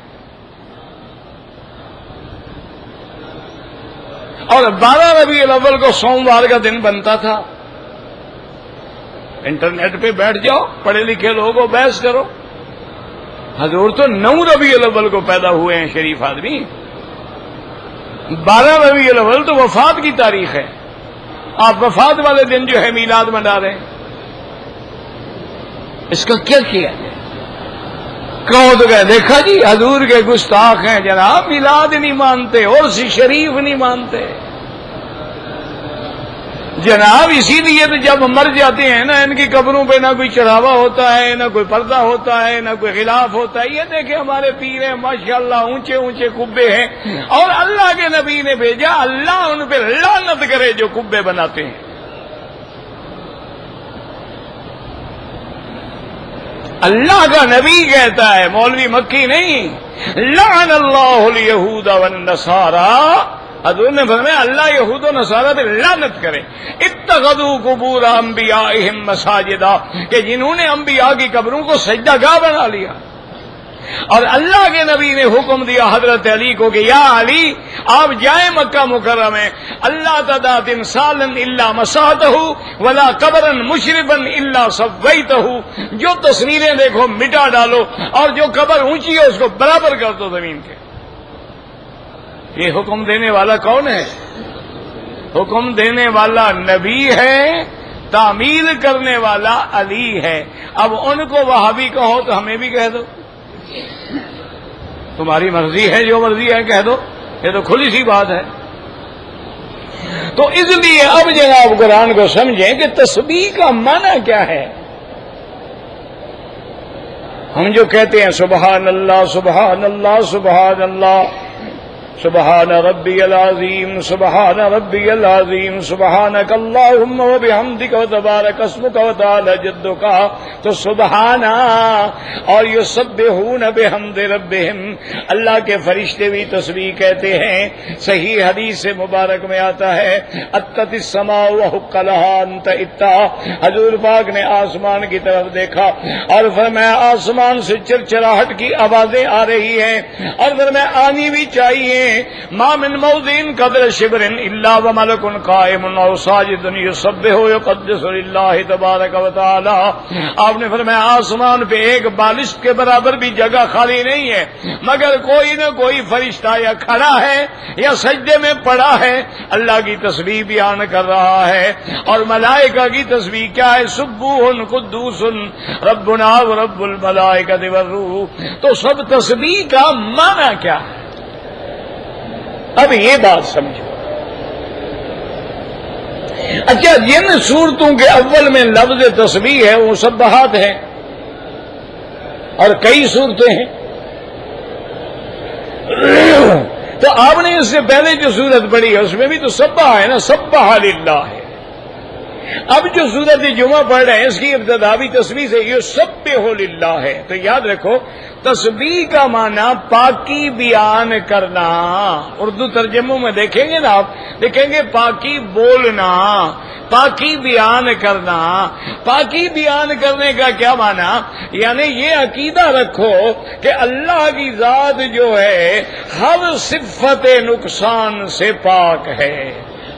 S1: اور 12 ربیع الاول کو سوموار کا دن بنتا تھا۔ انٹرنیٹ پہ بیٹھ جاؤ، پڑھے لکھے لوگوں بحث کرو، حضور تو 9 ربیع الاول کو پیدا ہوئے ہیں شریف آدمی، 12 ربیع الاول تو وفات کی تاریخ ہے، آپ وفات والے دن جو ہے میلاد منا رہے ہیں، اس کا کیا کیا ہے؟ کہو تو کہ دیکھا جی حضور کے گستاخ ہیں جناب، میلاد نہیں مانتے اور شریف نہیں مانتے جناب، اسی لیے تو جب مر جاتے ہیں نا ان کی قبروں پہ نہ کوئی چڑھاوا ہوتا ہے، نہ کوئی پردہ ہوتا ہے، نہ کوئی غلاف ہوتا ہے۔ یہ دیکھیں ہمارے پیر ہیں ماشاءاللہ، اونچے اونچے قبے ہیں، اور اللہ کے نبی نے بھیجا اللہ ان پہ لعنت کرے جو قبے بناتے ہیں۔ اللہ کا نبی کہتا ہے، مولوی مکی نہیں، لعن اللہ الیہود والنصارى، حضور نے فرمایا اللہ یہود و نصارہ پہ لعنت کرے، اتخذوا قبور انبیائہم مساجدا، کہ جنہوں نے انبیاء کی قبروں کو سجدہ گاہ بنا لیا۔ اور اللہ کے نبی نے حکم دیا حضرت علی کو کہ یا علی آپ جائیں مکہ مکرمہ، اللہ تدع تمثالا الا مسحتہ ولا قبرا مشرفا الا سویتہ، جو تصویریں دیکھو مٹا ڈالو، اور جو قبر اونچی ہے اس کو برابر کر دو زمین کے۔ یہ حکم دینے والا کون ہے؟ حکم دینے والا نبی ہے، تعمیل کرنے والا علی ہے۔ اب ان کو وہابی کہو تو ہمیں بھی کہہ دو، تمہاری مرضی ہے، جو مرضی ہے کہہ دو، یہ تو کھلی سی بات ہے۔ تو اس لیے اب جناب قرآن کو سمجھیں کہ تسبیح کا معنی کیا ہے۔ ہم جو کہتے ہیں سبحان اللہ سبحان اللہ سبحان اللہ، سبحان ربی العظیم سبحان ربی العظیم سبحانک اللہم وبحمدک وتبارک اسمک وتعالی جدک، تو سبحانا اور یسبحون بحمد ربہم، اللہ کے فرشتے بھی تسبیح کہتے ہیں۔ صحیح حدیث مبارک میں آتا ہے اتت السماء وحق لها ان تئتا، حضور پاک نے آسمان کی طرف دیکھا اور فرمایا آسمان سے چرچراہٹ کی آوازیں آ رہی ہیں، اور فرمایا آنی بھی چاہیے، ما من موضع قدر شبر الا وملک قائم او ساجد یسبح ويقدس لله تبارک وتعالى۔ آپ نے فرمایا آسمان پہ ایک بالشت کے برابر بھی جگہ خالی نہیں ہے مگر کوئی نہ کوئی فرشتہ یا کھڑا ہے یا سجدے میں پڑا ہے، اللہ کی تسبیح بیان کر رہا ہے۔ اور ملائکہ کی تسبیح کیا ہے؟ سبوح قدوس ربنا ورب الملائکۃ والروح۔ تو سب تسبیح کا معنی کیا ہے؟ اب یہ بات سمجھو۔ اچھا، جن صورتوں کے اول میں لفظ تسبیح ہے وہ سبحات ہیں، اور کئی صورتیں ہیں، تو آپ نے اس سے پہلے جو صورت پڑھی ہے اس میں بھی تو سبح ہے نا، سبح للہ ہے۔ اب جو سورت جمعہ پڑھ رہے ہیں اس کی ابتدا بھی تسبیح سے یسبح للہ ہے۔ تو یاد رکھو تسبیح کا معنی پاکی بیان کرنا، اردو ترجموں میں دیکھیں گے نا آپ، دیکھیں گے پاکی بولنا، پاکی بیان کرنا۔ پاکی بیان کرنے کا کیا معنی؟ یعنی یہ عقیدہ رکھو کہ اللہ کی ذات جو ہے ہر صفت نقصان سے پاک ہے،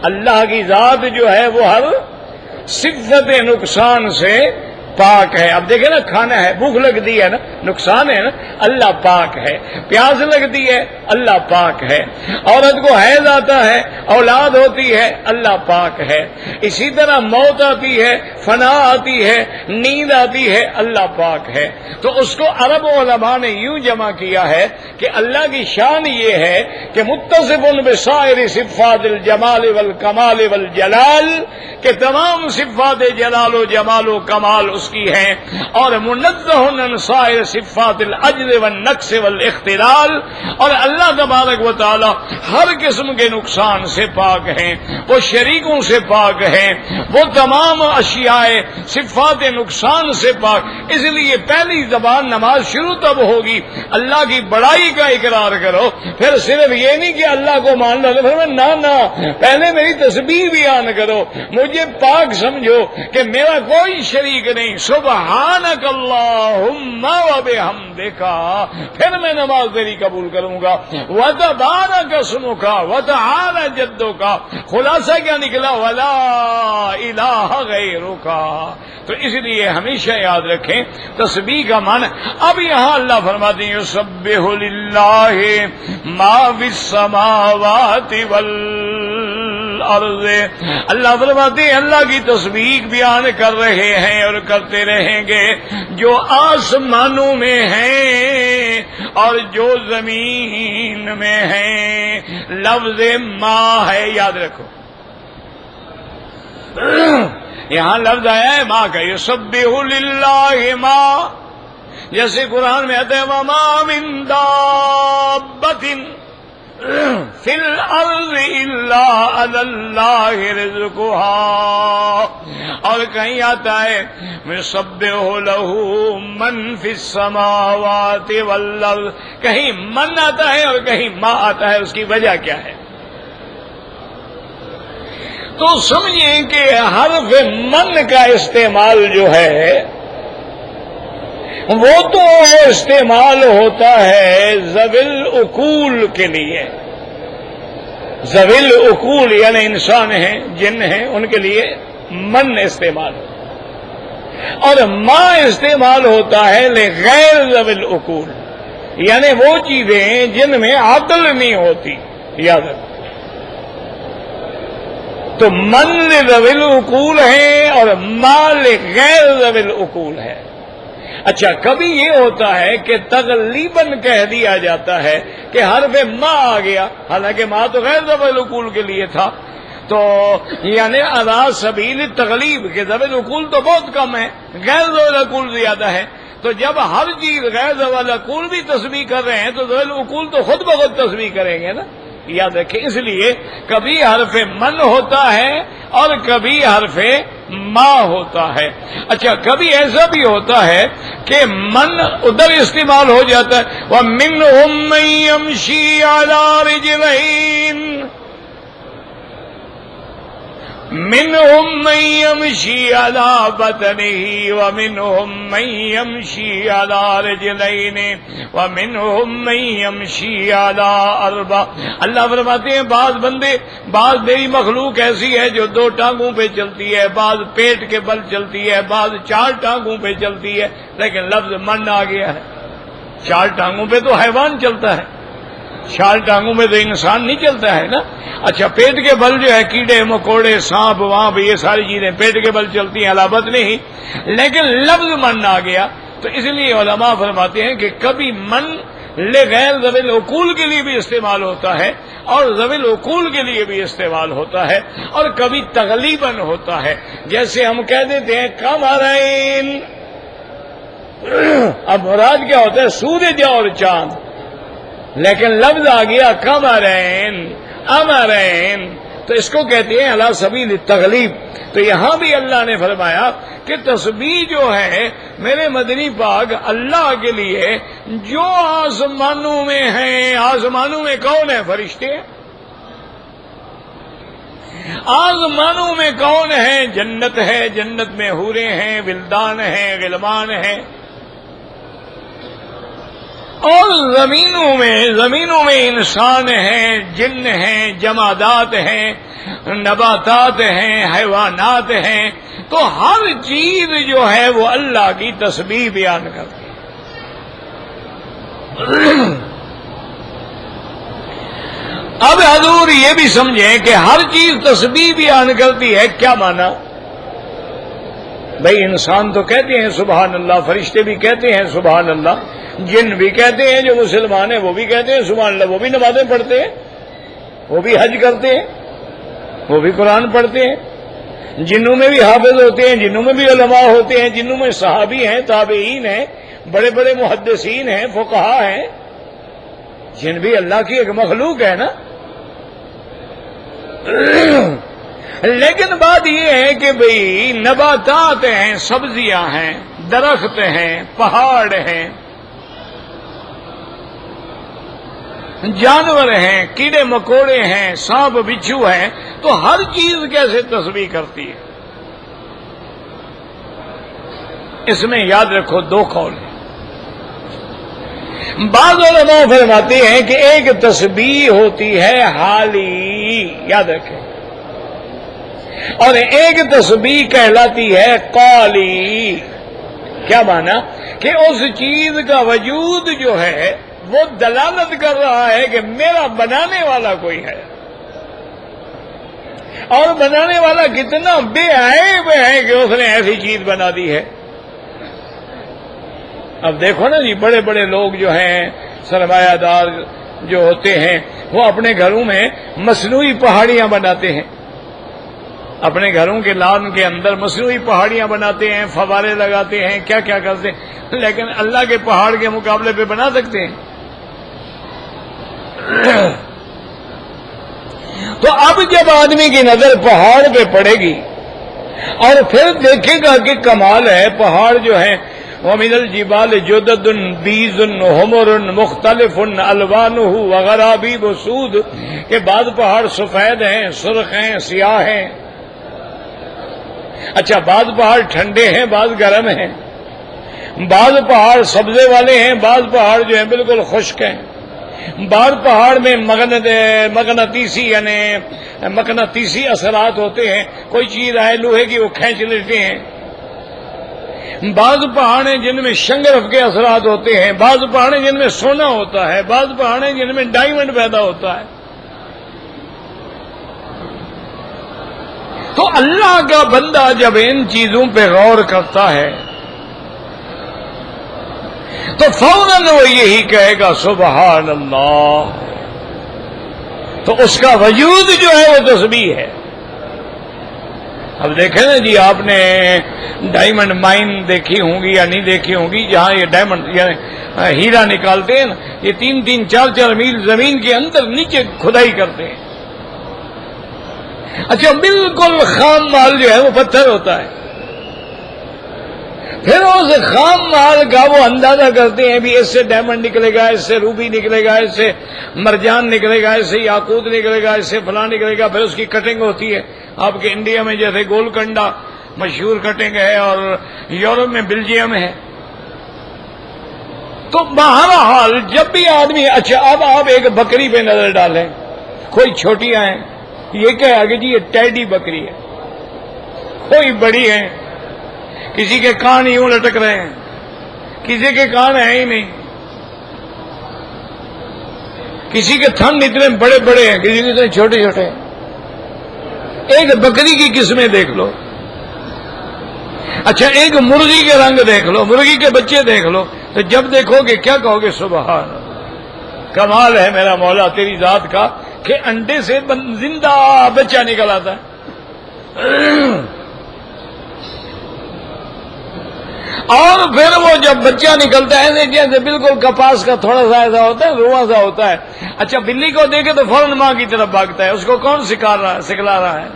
S1: اللہ کی ذات جو ہے وہ ہر صفت نقصان سے پاک ہے۔ اب دیکھیں نا، کھانا ہے، بھوک لگتی ہے نا، نقصان ہے نا، اللہ پاک ہے۔ پیاس لگتی ہے، اللہ پاک ہے۔ عورت کو حیض آتا ہے، اولاد ہوتی ہے، اللہ پاک ہے۔ اسی طرح موت آتی ہے، فنا آتی ہے، نیند آتی ہے، اللہ پاک ہے۔ تو اس کو عرب علماء نے یوں جمع کیا ہے کہ اللہ کی شان یہ ہے کہ متصف بسائر صفات الجمال والکمال والجلال، کہ تمام صفات جلال و جمال و کمال اس کی ہیں، اور منزہ عن سائر صفات العجز والنقص والاختلال، اور اللہ تبارک و تعالی ہر قسم کے نقصان سے پاک ہیں، وہ شریکوں سے پاک ہیں، وہ تمام اشیاء صفات نقصان سے پاک۔ اس لیے پہلی زبان نماز شروع تب ہوگی اللہ کی بڑائی کا اقرار کرو، پھر صرف یہ نہیں کہ اللہ کو مان لو، پھر نہ پہلے میری تسبیح بیان کرو، مجھے پاک سمجھو کہ میرا کوئی شریک نہیں، سبحانک اللہم وبحمدک، پھر میں نماز تیری قبول کروں گا، وتبارک اسمک وتعالی جدک، خلاصہ کیا نکلا؟ ولا الہ غیرک۔ تو اس لیے ہمیشہ یاد رکھیں تسبیح کا معنی۔ اب یہاں اللہ فرماتے ہیں یسبح للہ ما فی السماوات والارض، اللہ فرماتے ہیں اللہ کی تسبیح بیان کر رہے ہیں اور کرتے رہیں گے جو آسمانوں میں ہیں اور جو زمین میں ہیں۔ لفظ ما ہے، یاد رکھو، یہاں لفظ آیا ہے ماں کا، یسبح للہ ما، جیسے قرآن میں آتا ہے وما من دابۃ فی الارض الا علی اللہ رزقها، اور کہیں آتا ہے یسبح لہ من فی السماوات والارض، کہیں من آتا ہے اور کہیں ما آتا ہے، اس کی وجہ کیا ہے؟ تو سمجھیں کہ حرف من کا استعمال جو ہے وہ تو استعمال ہوتا ہے ذوی العقول کے لیے، ذوی العقول یعنی انسان ہیں، جن ہیں، ان کے لیے من استعمال ہوتا، اور ما استعمال ہوتا ہے لغیر ذوی العقول، یعنی وہ چیزیں جن میں عقل نہیں ہوتی، یاد رکھو۔ تو من لذوی العقول ہے اور ما لغیر ذوی العقول ہے۔ اچھا، کبھی یہ ہوتا ہے کہ تغلیباً کہہ دیا جاتا ہے کہ حرف ما آ گیا، حالانکہ ما تو غیر ذوی العقول کے لیے تھا، تو یعنی علی سبیل تغلیب کہ ذوی العقول تو بہت کم ہے، غیر ذوی العقول زیادہ ہے، تو جب ہر چیز غیر ذوی العقول بھی تسبیح کر رہے ہیں تو ذوی العقول تو خود بخود تسبیح کریں گے نا، یاد رکھیں۔ اس لیے کبھی حرف من ہوتا ہے اور کبھی حرف ما ہوتا ہے۔ اچھا، کبھی ایسا بھی ہوتا ہے کہ من ادھر استعمال ہو جاتا ہے وَمِنْهُمْ مَن يَمْشِي عَلَى رِجْلَيْنِ، منهم من يمشي على بطنه ومنهم من يمشي على رجلين ومنهم من يمشي على اربع۔ اللہ فرماتے ہیں بعض بندے، بعض میری مخلوق ایسی ہے جو 2 ٹانگوں پہ چلتی ہے، بعض پیٹ کے بل چلتی ہے، بعض 4 ٹانگوں پہ چلتی ہے، لیکن لفظ من آ گیا ہے۔ 4 ٹانگوں پہ تو حیوان چلتا ہے، 4 ٹانگوں میں تو انسان نہیں چلتا ہے نا۔ اچھا، پیٹ کے بل جو ہے کیڑے مکوڑے سانپ وہاں بھی یہ ساری چیزیں پیٹ کے بل چلتی ہیں، علامت نہیں، لیکن لفظ من آ گیا۔ تو اس لیے علماء فرماتے ہیں کہ کبھی من لغیر ذوی العقول کے لیے بھی استعمال ہوتا ہے اور ذوی العقول کے لیے بھی استعمال ہوتا ہے، اور کبھی تغلیباً ہوتا ہے، جیسے ہم کہہ دیتے ہیں قمرین، اب مراد کیا ہوتا ہے؟ سورج اور چاند، لیکن لفظ آ گیا قمرین امرین، تو اس کو کہتے ہیں علی سبیل التغلیب۔ تو یہاں بھی اللہ نے فرمایا کہ تسبیح جو ہے میرے مدنی پاک اللہ کے لیے جو آسمانوں میں ہیں۔ آسمانوں میں کون ہے؟ فرشتے ہیں۔ آسمانوں میں کون ہے؟ جنت ہے، جنت میں حوریں ہیں، ولدان ہیں، غلمان ہیں، اور زمینوں میں انسان ہیں، جن ہیں، جمادات ہیں، نباتات ہیں، حیوانات ہیں۔ تو ہر چیز جو ہے وہ اللہ کی تسبیح بیان کرتی ہے۔ اب حضور یہ بھی سمجھیں کہ ہر چیز تسبیح بیان کرتی ہے، کیا مانا؟ بھئی انسان تو کہتے ہیں سبحان اللہ، فرشتے بھی کہتے ہیں سبحان اللہ، جن بھی کہتے ہیں، جو مسلمان ہیں وہ بھی کہتے ہیں سبحان اللہ، وہ بھی نمازیں پڑھتے ہیں، وہ بھی حج کرتے ہیں، وہ بھی قرآن پڑھتے ہیں، جنوں میں بھی حافظ ہوتے ہیں، جنوں میں بھی علماء ہوتے ہیں، جنوں میں صحابی ہیں، تابعین ہیں، بڑے بڑے محدثین ہیں، فقہا ہیں، جن بھی اللہ کی ایک مخلوق ہے نا. لیکن بات یہ ہے کہ بھئی نباتات ہیں، سبزیاں ہیں، درخت ہیں، پہاڑ ہیں، جانور ہیں، کیڑے مکوڑے ہیں، سانپ بچھو ہیں، تو ہر چیز کیسے تسبیح کرتی ہے؟ اس میں یاد رکھو دو قول ہیں. بعض علماء فرماتے ہیں کہ ایک تسبیح ہوتی ہے حالی، یاد رکھیں، اور ایک تسبیح کہلاتی ہے قولی. کیا معنی؟ کہ اس چیز کا وجود جو ہے وہ دلالت کر رہا ہے کہ میرا بنانے والا کوئی ہے، اور بنانے والا کتنا بے عیب ہے کہ اس نے ایسی چیز بنا دی ہے. اب دیکھو نا جی، بڑے بڑے لوگ جو ہیں، سرمایہ دار جو ہوتے ہیں، وہ اپنے گھروں میں مصنوعی پہاڑیاں بناتے ہیں، اپنے گھروں کے لان کے اندر مصنوعی پہاڑیاں بناتے ہیں، فوارے لگاتے ہیں، کیا کیا کرتے ہیں، لیکن اللہ کے پہاڑ کے مقابلے پہ بنا سکتے ہیں؟ تو اب جب آدمی کی نظر پہاڑ پہ پڑے گی اور پھر دیکھے گا کہ کمال ہے، پہاڑ جو ہیں وَمِنَ الْجِبَالِ جُدَدٌ بِيضٌ حُمُرٌ مُخْتَلِفٌ أَلْوَانُهُ وَغَرَابِيبُ سُودٌ، کہ بعض پہاڑ سفید ہیں، سرخ ہیں، سیاہ ہیں. اچھا، بعض پہاڑ ٹھنڈے ہیں، بعض گرم ہیں، بعض پہاڑ سبزے والے ہیں، بعض پہاڑ جو ہیں بالکل خشک ہیں، بعض پہاڑ میں مغناطیسی یعنی مقناطیسی اثرات ہوتے ہیں، کوئی چیز آئے لوہے کی وہ کھینچ لیتے ہیں، بعض پہاڑ ہیں جن میں شنگرف کے اثرات ہوتے ہیں، بعض پہاڑ ہیں جن میں سونا ہوتا ہے، بعض پہاڑ ہیں جن میں ڈائمنڈ پیدا ہوتا ہے. تو اللہ کا بندہ جب ان چیزوں پہ غور کرتا ہے تو فوراً وہ یہی کہے گا سبحان اللہ. تو اس کا وجود جو ہے وہ تسبیح ہے. اب دیکھیں نا جی، آپ نے ڈائمنڈ مائن دیکھی ہوں گی یا نہیں دیکھی ہوں گی، جہاں یہ ڈائمنڈ یعنی ہیرا نکالتے ہیں نا، یہ 3-3 4-4 میل زمین کے اندر نیچے کھدائی کرتے ہیں. اچھا، بالکل خام مال جو ہے وہ پتھر ہوتا ہے، پھر اس خام مال کا وہ اندازہ کرتے ہیں بھی اس سے ڈائمنڈ نکلے گا، اس سے روبی نکلے گا، اس سے مرجان نکلے گا، اس سے یاقوت نکلے گا، اس سے فلاں نکلے گا. پھر اس کی کٹنگ ہوتی ہے. آپ کے انڈیا میں جیسے گولکنڈا مشہور کٹنگ ہے، اور یورپ میں بیلجیم ہے. تو بہرحال جب بھی آدمی، اچھا اب آپ ایک بکری پہ نظر ڈالیں، کوئی چھوٹیاں ہیں، یہ کہے آگے جی یہ ٹیڈی بکری ہے، کوئی بڑی ہے، کسی کے کان یوں لٹک رہے ہیں، کسی کے کان ہیں ہی نہیں، کسی کے تھن اتنے بڑے بڑے ہیں، کسی کے اتنے چھوٹے چھوٹے ہیں. ایک بکری کی قسمیں دیکھ لو. اچھا، ایک مرغی کے رنگ دیکھ لو، مرغی کے بچے دیکھ لو، تو جب دیکھو گے کیا کہو گے؟ سبحان اللہ، کمال ہے میرا مولا تیری ذات کا کہ انڈے سے زندہ بچہ نکل آتا ہے. اور پھر وہ جب بچہ نکلتا ہے جیسے بالکل کپاس کا تھوڑا سا ایسا ہوتا ہے، رواں سا ہوتا ہے. اچھا، بلی کو دیکھے تو فوراً ماں کی طرف بھاگتا ہے. اس کو کون سکھلا رہا ہے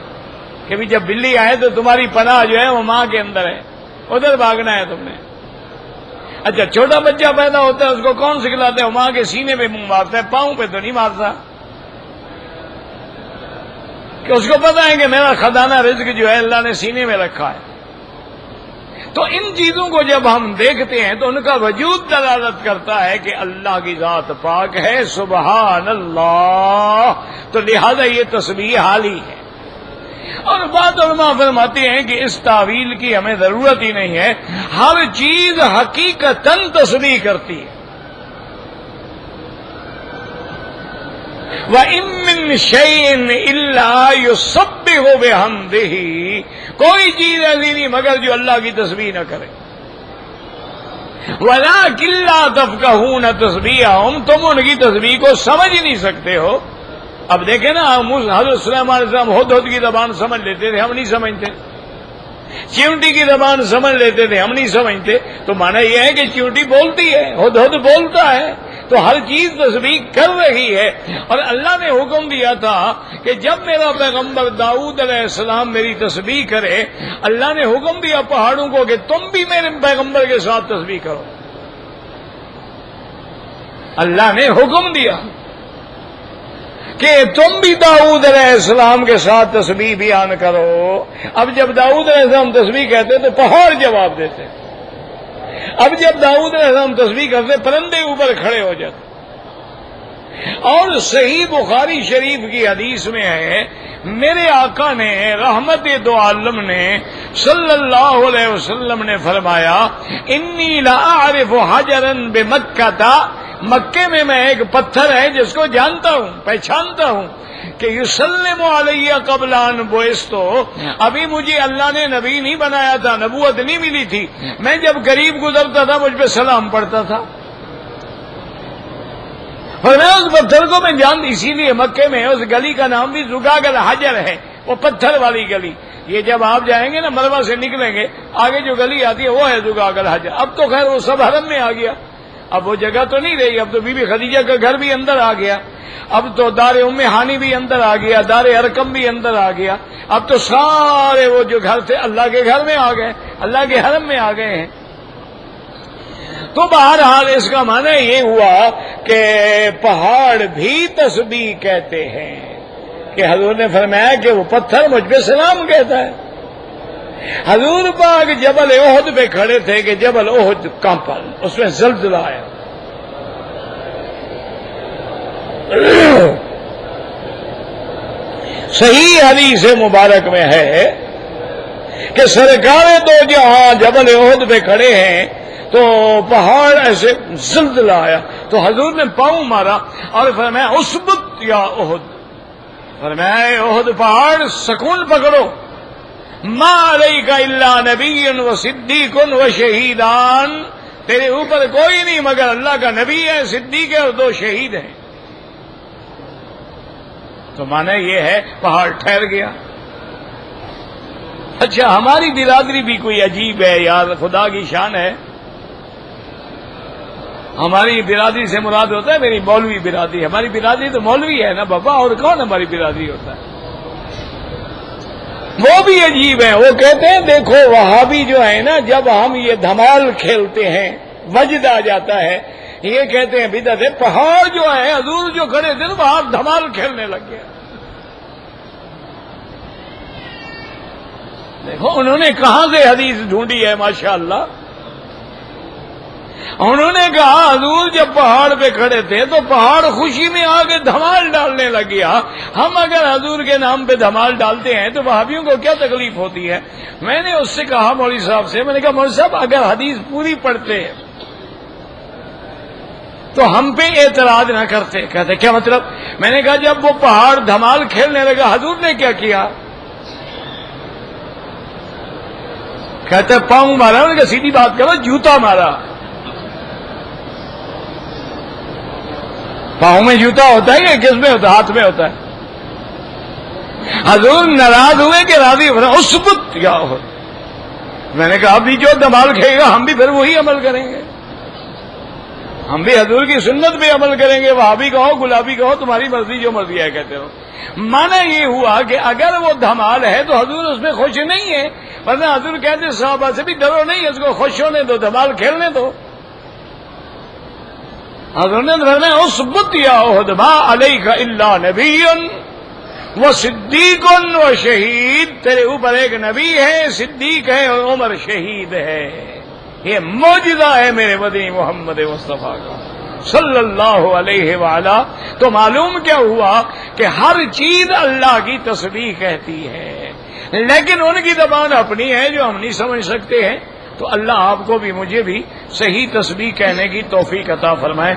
S1: کہ بھی جب بلی آئے تو تمہاری پناہ جو ہے وہ ماں کے اندر ہے، ادھر بھاگنا ہے تم نے. اچھا، چھوٹا بچہ پیدا ہوتا ہے، اس کو کون سکھلاتا ہے؟ وہ ماں کے سینے پہ منہ مارتا ہے، پاؤں پہ تو نہیں مارتا، کہ اس کو پتا ہے کہ میرا خزانہ رزق جو ہے اللہ نے سینے میں رکھا ہے. تو ان چیزوں کو جب ہم دیکھتے ہیں تو ان کا وجود دلالت کرتا ہے کہ اللہ کی ذات پاک ہے. سبحان اللہ. تو لہذا یہ تسبیح حالی ہے. اور بعض علماء فرماتے ہیں کہ اس تعویل کی ہمیں ضرورت ہی نہیں ہے، ہر چیز حقیقتاً تسبیح کرتی ہے. وَإِن مِّن شَيْءٍ إِلَّا يُسَبِّحُ بِحَمْدِهِ، کوئی چیز ایسی نہیں مگر جو اللہ کی تسبیح نہ کرے. وَلَٰكِن لَّا تَفْقَهُونَ تَسْبِيحَهُمْ، تم ان کی تسبیح کو سمجھ نہیں سکتے ہو. اب دیکھیں نا، حضرت سلیمان علیہ السلام ہد کی زبان سمجھ لیتے تھے، ہم نہیں سمجھتے. چیونٹی کی زبان سمجھ لیتے تھے، ہم نہیں سمجھتے، تو مانا یہ ہے کہ چیونٹی بولتی ہے، ہد ہد بولتا ہے، تو ہر چیز تسبیح کر رہی ہے۔ اور اللہ نے حکم دیا تھا کہ جب میرا پیغمبر داؤد علیہ السلام میری تسبیح کرے، اللہ نے حکم دیا پہاڑوں کو کہ تم بھی میرے پیغمبر کے ساتھ تسبیح کرو۔ اللہ نے حکم دیا کہ تم بھی داؤد علیہ السلام کے ساتھ تسبیح بیان کرو۔ اب جب داؤد علیہ السلام تسبیح کہتے تو پہاڑ جواب دیتے، اب جب داؤد علیہ السلام تسبیح کرتے پرندے اوپر کھڑے ہو جاتے۔ اور صحیح بخاری شریف کی حدیث میں ہے، میرے آقا نے رحمت دو عالم نے صلی اللہ علیہ وسلم نے فرمایا، انی لاعرف حجرا بمکہ، مکے میں ایک پتھر ہے جس کو جانتا ہوں، پہچانتا ہوں کہ یسلم علیہ قبل ان بعثت، ابھی مجھے اللہ نے نبی نہیں بنایا تھا، نبوت نہیں ملی تھی، میں جب قریب گزرتا تھا مجھ پہ سلام پڑھتا تھا، اور میں اس پتھر کو میں جانتا، اسی لیے مکے میں اس گلی کا نام بھی زقاق الحجر ہے، وہ پتھر والی گلی۔ یہ جب آپ جائیں گے نا مروہ سے نکلیں گے، آگے جو گلی آتی ہے وہ ہے زقاق الحجر۔ اب تو خیر وہ سب حرم میں آ گیا، اب وہ جگہ تو نہیں رہی، اب تو بی بی خدیجہ کا گھر بھی اندر آ گیا، اب تو دار ام ہانی بھی اندر آ گیا، دار ارقم بھی اندر آ گیا، اب تو سارے وہ جو گھر تھے اللہ کے گھر میں آ گئے، اللہ کے حرم میں آ گئے ہیں۔ تو بہرحال اس کا معنی یہ ہوا کہ پہاڑ بھی تسبیح کہتے ہیں، کہ حضور نے فرمایا کہ وہ پتھر مجھ پہ سلام کہتا ہے۔ حضور پاک جبل احد پہ کھڑے تھے کہ جبل احد کانپا، اس میں زلزلہ آیا۔ صحیح حدیث مبارک میں ہے کہ سرکار دو جہاں جبل احد پہ کھڑے ہیں تو پہاڑ ایسے زلزلہ آیا، تو حضور نے پاؤں مارا اور فرمایا اثبت یا احد، فرمایا احد پہاڑ سکون پکڑو، ما علیک الا نبی و صدیق و شہیدان، تیرے اوپر کوئی نہیں مگر اللہ کا نبی ہے، صدیق ہے اور دو شہید ہیں۔ تو معنی یہ ہے پہاڑ ٹھہر گیا۔ اچھا ہماری برادری بھی کوئی عجیب ہے یار، خدا کی شان ہے۔ ہماری برادری سے مراد ہوتا ہے میری مولوی برادری، ہماری برادری تو مولوی ہے نا بابا، اور کون ہماری برادری ہوتا ہے؟ وہ بھی عجیب ہے، وہ کہتے ہیں دیکھو وہابی جو ہے نا، جب ہم یہ دھمال کھیلتے ہیں وجد آ جاتا ہے، یہ کہتے ہیں بدعت ہے۔ پہاڑ جو ہے حضور جو کھڑے تھے نا وہاں دھمال کھیلنے لگ گیا۔ دیکھو انہوں نے کہاں سے حدیث ڈھونڈی ہے ماشاءاللہ۔ انہوں نے کہا حضور جب پہاڑ پہ کھڑے تھے تو پہاڑ خوشی میں آ کے دھمال ڈالنے لگ گیا، ہم اگر حضور کے نام پہ دھمال ڈالتے ہیں تو وہابیوں کو کیا تکلیف ہوتی ہے؟ میں نے اس سے کہا مولوی صاحب سے، میں نے کہا مولوی صاحب اگر حدیث پوری پڑھتے تو ہم پہ اعتراض نہ کرتے۔ کہتے کیا مطلب؟ میں نے کہا جب وہ پہاڑ دھمال کھیلنے لگا حضور نے کیا کیا؟ کہتے پاؤں مارا، انہوں نے کہا سیدھی بات کرو، جوتا مارا۔ پاؤں میں جوتا ہوتا ہے یا کس میں ہوتا ہے؟ ہاتھ میں ہوتا ہے۔ حضور ناراض ہوئے کہ راضی ہونا؟ اثبت یا احد۔ میں نے کہا ابھی جو دھمال کھیلے گا ہم بھی پھر وہی عمل کریں گے، ہم بھی حضور کی سنت پہ عمل کریں گے، وہابی کہو گلابی کہو تمہاری مرضی، جو مرضی ہے کہتے ہو۔ معنی یہ ہوا کہ اگر وہ دھمال ہے تو حضور اس میں خوش نہیں ہے، ورنہ حضور کہتے صحابہ سے بھی ڈرو نہیں، اس کو خوش ہونے دو، دھمال کھیلنے دو۔ حضور نے فرمایا اثبت یا احد ما علیک الا نبی و صدیق و شہید، تیرے اوپر ایک نبی ہے، صدیق ہے اور عمر شہید ہے۔ یہ معجزہ ہے میرے مدنی محمد مصطفیٰ کا صلی اللہ علیہ وآلہ۔ تو معلوم کیا ہوا کہ ہر چیز اللہ کی تسبیح کہتی ہے، لیکن ان کی زبان اپنی ہے جو ہم نہیں سمجھ سکتے ہیں۔ تو اللہ آپ کو بھی مجھے بھی صحیح تسبیح کہنے کی توفیق عطا فرمائے۔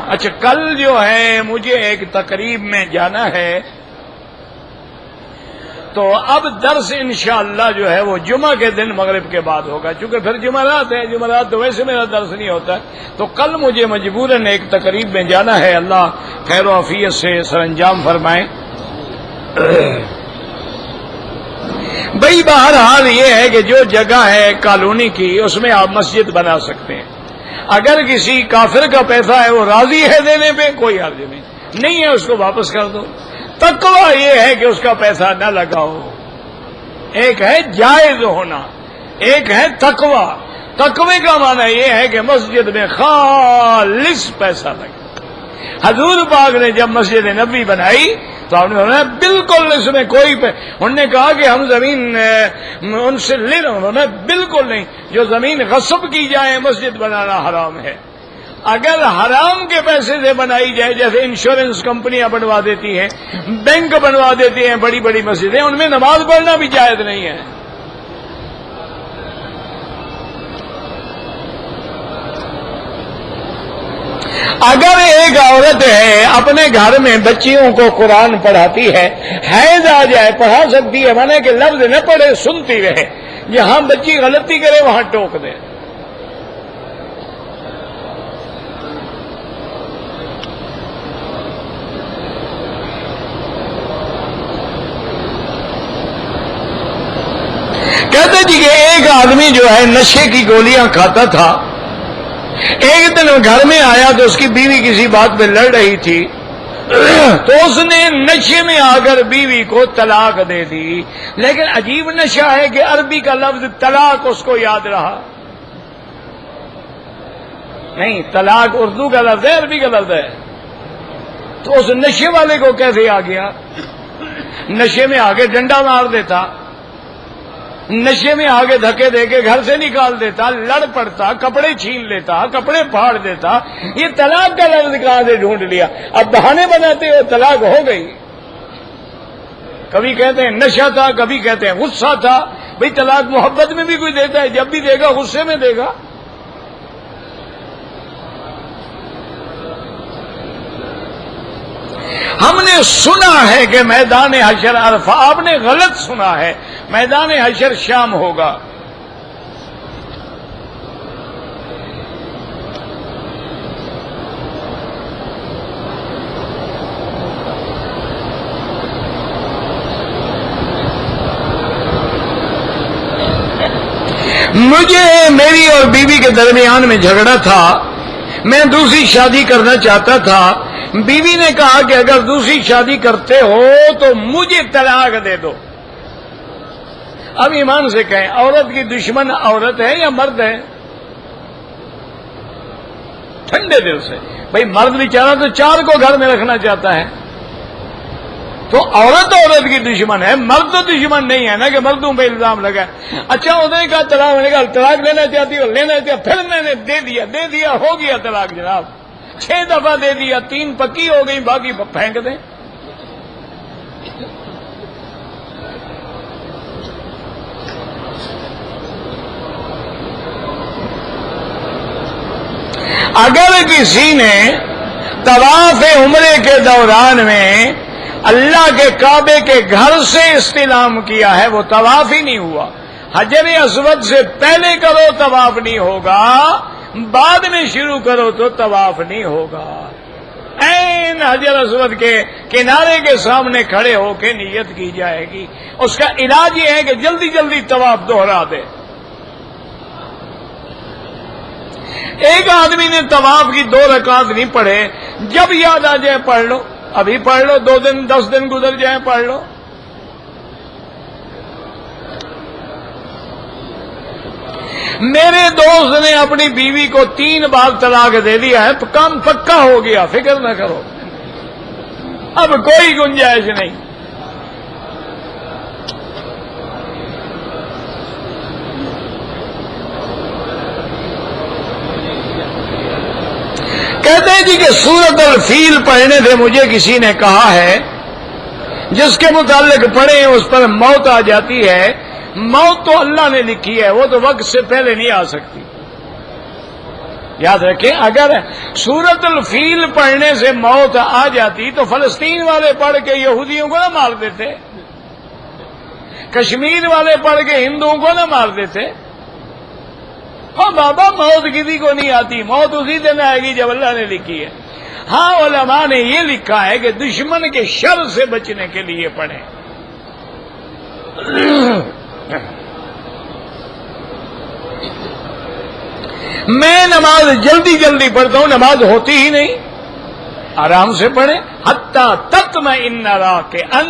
S1: اچھا کل جو ہے مجھے ایک تقریب میں جانا ہے، تو اب درس انشاءاللہ جو ہے وہ جمعہ کے دن مغرب کے بعد ہوگا، چونکہ پھر جمعرات ہے، جمعرات تو ویسے میرا درس نہیں ہوتا ہے، تو کل مجھے مجبوراً ایک تقریب میں جانا ہے۔ اللہ خیر و عافیت سے سر انجام فرمائے۔ بھئی بہرحال یہ ہے کہ جو جگہ ہے کالونی کی اس میں آپ مسجد بنا سکتے ہیں. اگر کسی کافر کا پیسہ ہے وہ راضی ہے دینے پہ کوئی حرج نہیں ہے، اس کو واپس کر دو. تقویٰ یہ ہے کہ اس کا پیسہ نہ لگاؤ. ایک ہے جائز ہونا، ایک ہے تقویٰ. تقوی کا معنی یہ ہے کہ مسجد میں خالص پیسہ لگے. حضور پاک نے جب مسجد نبوی بنائی تو آپ نے بالکل اس میں کوئی انہوں نے کہا کہ ہم زمین ان سے لے رہے، انہوں نے بالکل نہیں. جو زمین غصب کی جائے مسجد بنانا حرام ہے. اگر حرام کے پیسے سے بنائی جائے، جیسے انشورنس کمپنیاں بنوا دیتی ہیں، بینک بنوا دیتی ہیں بڑی بڑی مسجدیں، ان میں نماز پڑھنا بھی جائز نہیں ہے. اگر ایک عورت ہے اپنے گھر میں بچیوں کو قرآن پڑھاتی ہے، حیض آ جائے پڑھا سکتی ہے، مانے کہ لفظ نہ پڑھے سنتی رہے، جہاں بچی غلطی کرے وہاں ٹوک دے. کہتے جی کہ ایک آدمی جو ہے نشے کی گولیاں کھاتا تھا. ایک دن گھر میں آیا تو اس کی بیوی کسی بات پہ لڑ رہی تھی، تو اس نے نشے میں آ کر بیوی کو طلاق دے دی. لیکن عجیب نشہ ہے کہ عربی کا لفظ طلاق اس کو یاد رہا نہیں. طلاق اردو کا لفظ ہے، عربی کا لفظ ہے. تو اس نشے والے کو کیسے آ گیا؟ نشے میں آگے ڈنڈا مار دیتا، نشے میں آگے دھکے دے کے گھر سے نکال دیتا، لڑ پڑتا، کپڑے چھین لیتا، کپڑے پھاڑ دیتا. یہ طلاق کا لفظ کہاں سے ڈھونڈ لیا؟ اب بہانے بناتے ہو طلاق ہو گئی. کبھی کہتے ہیں نشہ تھا، کبھی کہتے ہیں غصہ تھا. بھئی طلاق محبت میں بھی کوئی دیتا ہے، جب بھی دے گا غصے میں دے گا. ہم نے سنا ہے کہ میدان حشر عرفہ، آپ نے غلط سنا ہے، میدان حشر شام ہوگا. مجھے میری اور بیوی کے درمیان میں جھگڑا تھا، میں دوسری شادی کرنا چاہتا تھا. بیوی نے کہا کہ اگر دوسری شادی کرتے ہو تو مجھے طلاق دے دو. اب ایمان سے کہیں، عورت کی دشمن عورت ہے یا مرد ہے؟ ٹھنڈے دل سے. بھئی مرد بیچارہ تو چار کو گھر میں رکھنا چاہتا ہے، تو عورت کی دشمن ہے، مرد تو دشمن نہیں ہے نا کہ مردوں پہ الزام لگا. اچھا انہوں نے کہا طلاق، میں نے کہا طلاق لینا چاہتی ہو لینا چاہتی ہو. پھر میں نے دے دیا ہو گیا طلاق جناب. 6 دفعہ دے دیا، 3 پکی ہو گئی، باقی پھینک دیں. اگر کسی نے طواف عمرے کے دوران میں اللہ کے کعبے کے گھر سے استلام کیا ہے، وہ طواف ہی نہیں ہوا. حجر اسود سے پہلے کرو طواف نہیں ہوگا، بعد میں شروع کرو تو طواف نہیں ہوگا. عین حجر اسود کے کنارے کے سامنے کھڑے ہو کے نیت کی جائے گی. اس کا علاج یہ ہے کہ جلدی جلدی طواف دوہرا دے. ایک آدمی نے طواف کی 2 رکعت نہیں پڑھے، جب یاد آ جائے پڑھ لو، ابھی پڑھ لو، 2 دن 10 دن گزر جائیں پڑھ لو. میرے دوست نے اپنی بیوی کو 3 بار طلاق دے دیا ہے، کام پکا ہو گیا، فکر نہ کرو، اب کوئی گنجائش نہیں. کہتے ہیں جی کہ سورۃ الفیل پڑھنے سے مجھے کسی نے کہا ہے جس کے متعلق پڑھیں اس پر موت آ جاتی ہے. موت تو اللہ نے لکھی ہے، وہ تو وقت سے پہلے نہیں آ سکتی. یاد رکھیں، اگر سورۃ الفیل پڑھنے سے موت آ جاتی تو فلسطین والے پڑھ کے یہودیوں کو نہ مار دیتے، کشمیر والے پڑھ کے ہندوؤں کو نہ مار دیتے. ہاں بابا، موت کسی کو نہیں آتی، موت اسی دن آئے گی جب اللہ نے لکھی ہے. ہاں علماء نے یہ لکھا ہے کہ دشمن کے شر سے بچنے کے لیے پڑھیں. میں نماز جلدی جلدی پڑھتا ہوں، نماز ہوتی ہی نہیں، آرام سے پڑھیں. حتی تطمئن راکعا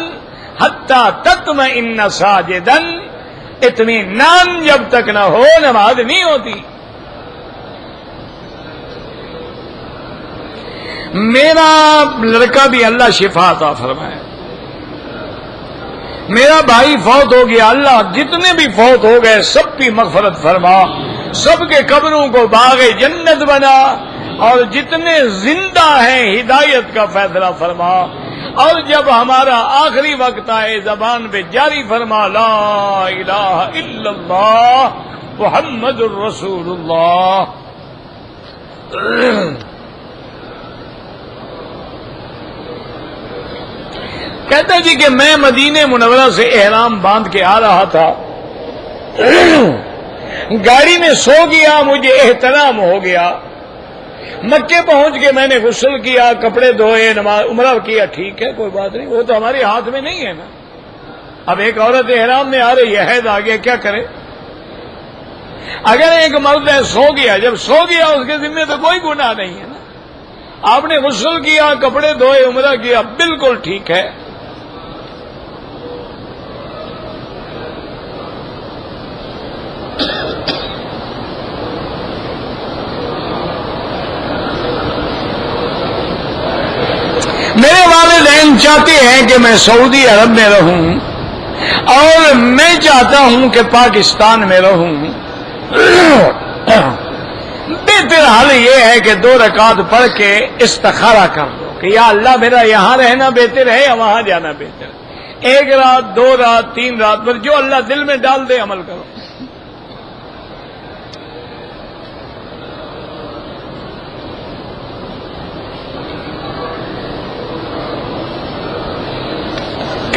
S1: حتی تطمئن ساجدا، اطمینان جب تک نہ ہو نماز نہیں ہوتی. میرا لڑکا بھی اللہ شفا عطا فرمائے، میرا بھائی فوت ہو گیا، اللہ جتنے بھی فوت ہو گئے سب کی مغفرت فرما، سب کے قبروں کو باغ جنت بنا، اور جتنے زندہ ہیں ہدایت کا فیصلہ فرما، اور جب ہمارا آخری وقت آئے زبان پہ جاری فرما لا الہ الا اللہ محمد الرسول اللہ. کہتا جی کہ میں مدینہ منورہ سے احرام باندھ کے آ رہا تھا، گاڑی میں سو گیا، مجھے احترام ہو گیا. مکے پہنچ کے میں نے غسل کیا، کپڑے دھوئے، نماز عمرہ کیا، ٹھیک ہے کوئی بات نہیں، وہ تو ہمارے ہاتھ میں نہیں ہے نا. اب ایک عورت احرام میں آ رہی ہے، حیض آ گیا، کیا کرے؟ اگر ایک مرد ہے سو گیا، جب سو گیا اس کے ذمہ تو کوئی گناہ نہیں ہے نا. آپ نے غسل کیا، کپڑے دھوئے، عمرہ کیا، بالکل ٹھیک ہے. میرے والدین چاہتے ہیں کہ میں سعودی عرب میں رہوں، اور میں چاہتا ہوں کہ پاکستان میں رہوں. بہتر حال یہ ہے کہ 2 رکعت پڑھ کے استخارہ کر دو کہ یا اللہ میرا یہاں رہنا بہتر ہے یا وہاں جانا بہتر ہے. 1 رات 2 رات 3 رات پر جو اللہ دل میں ڈال دے عمل کرو.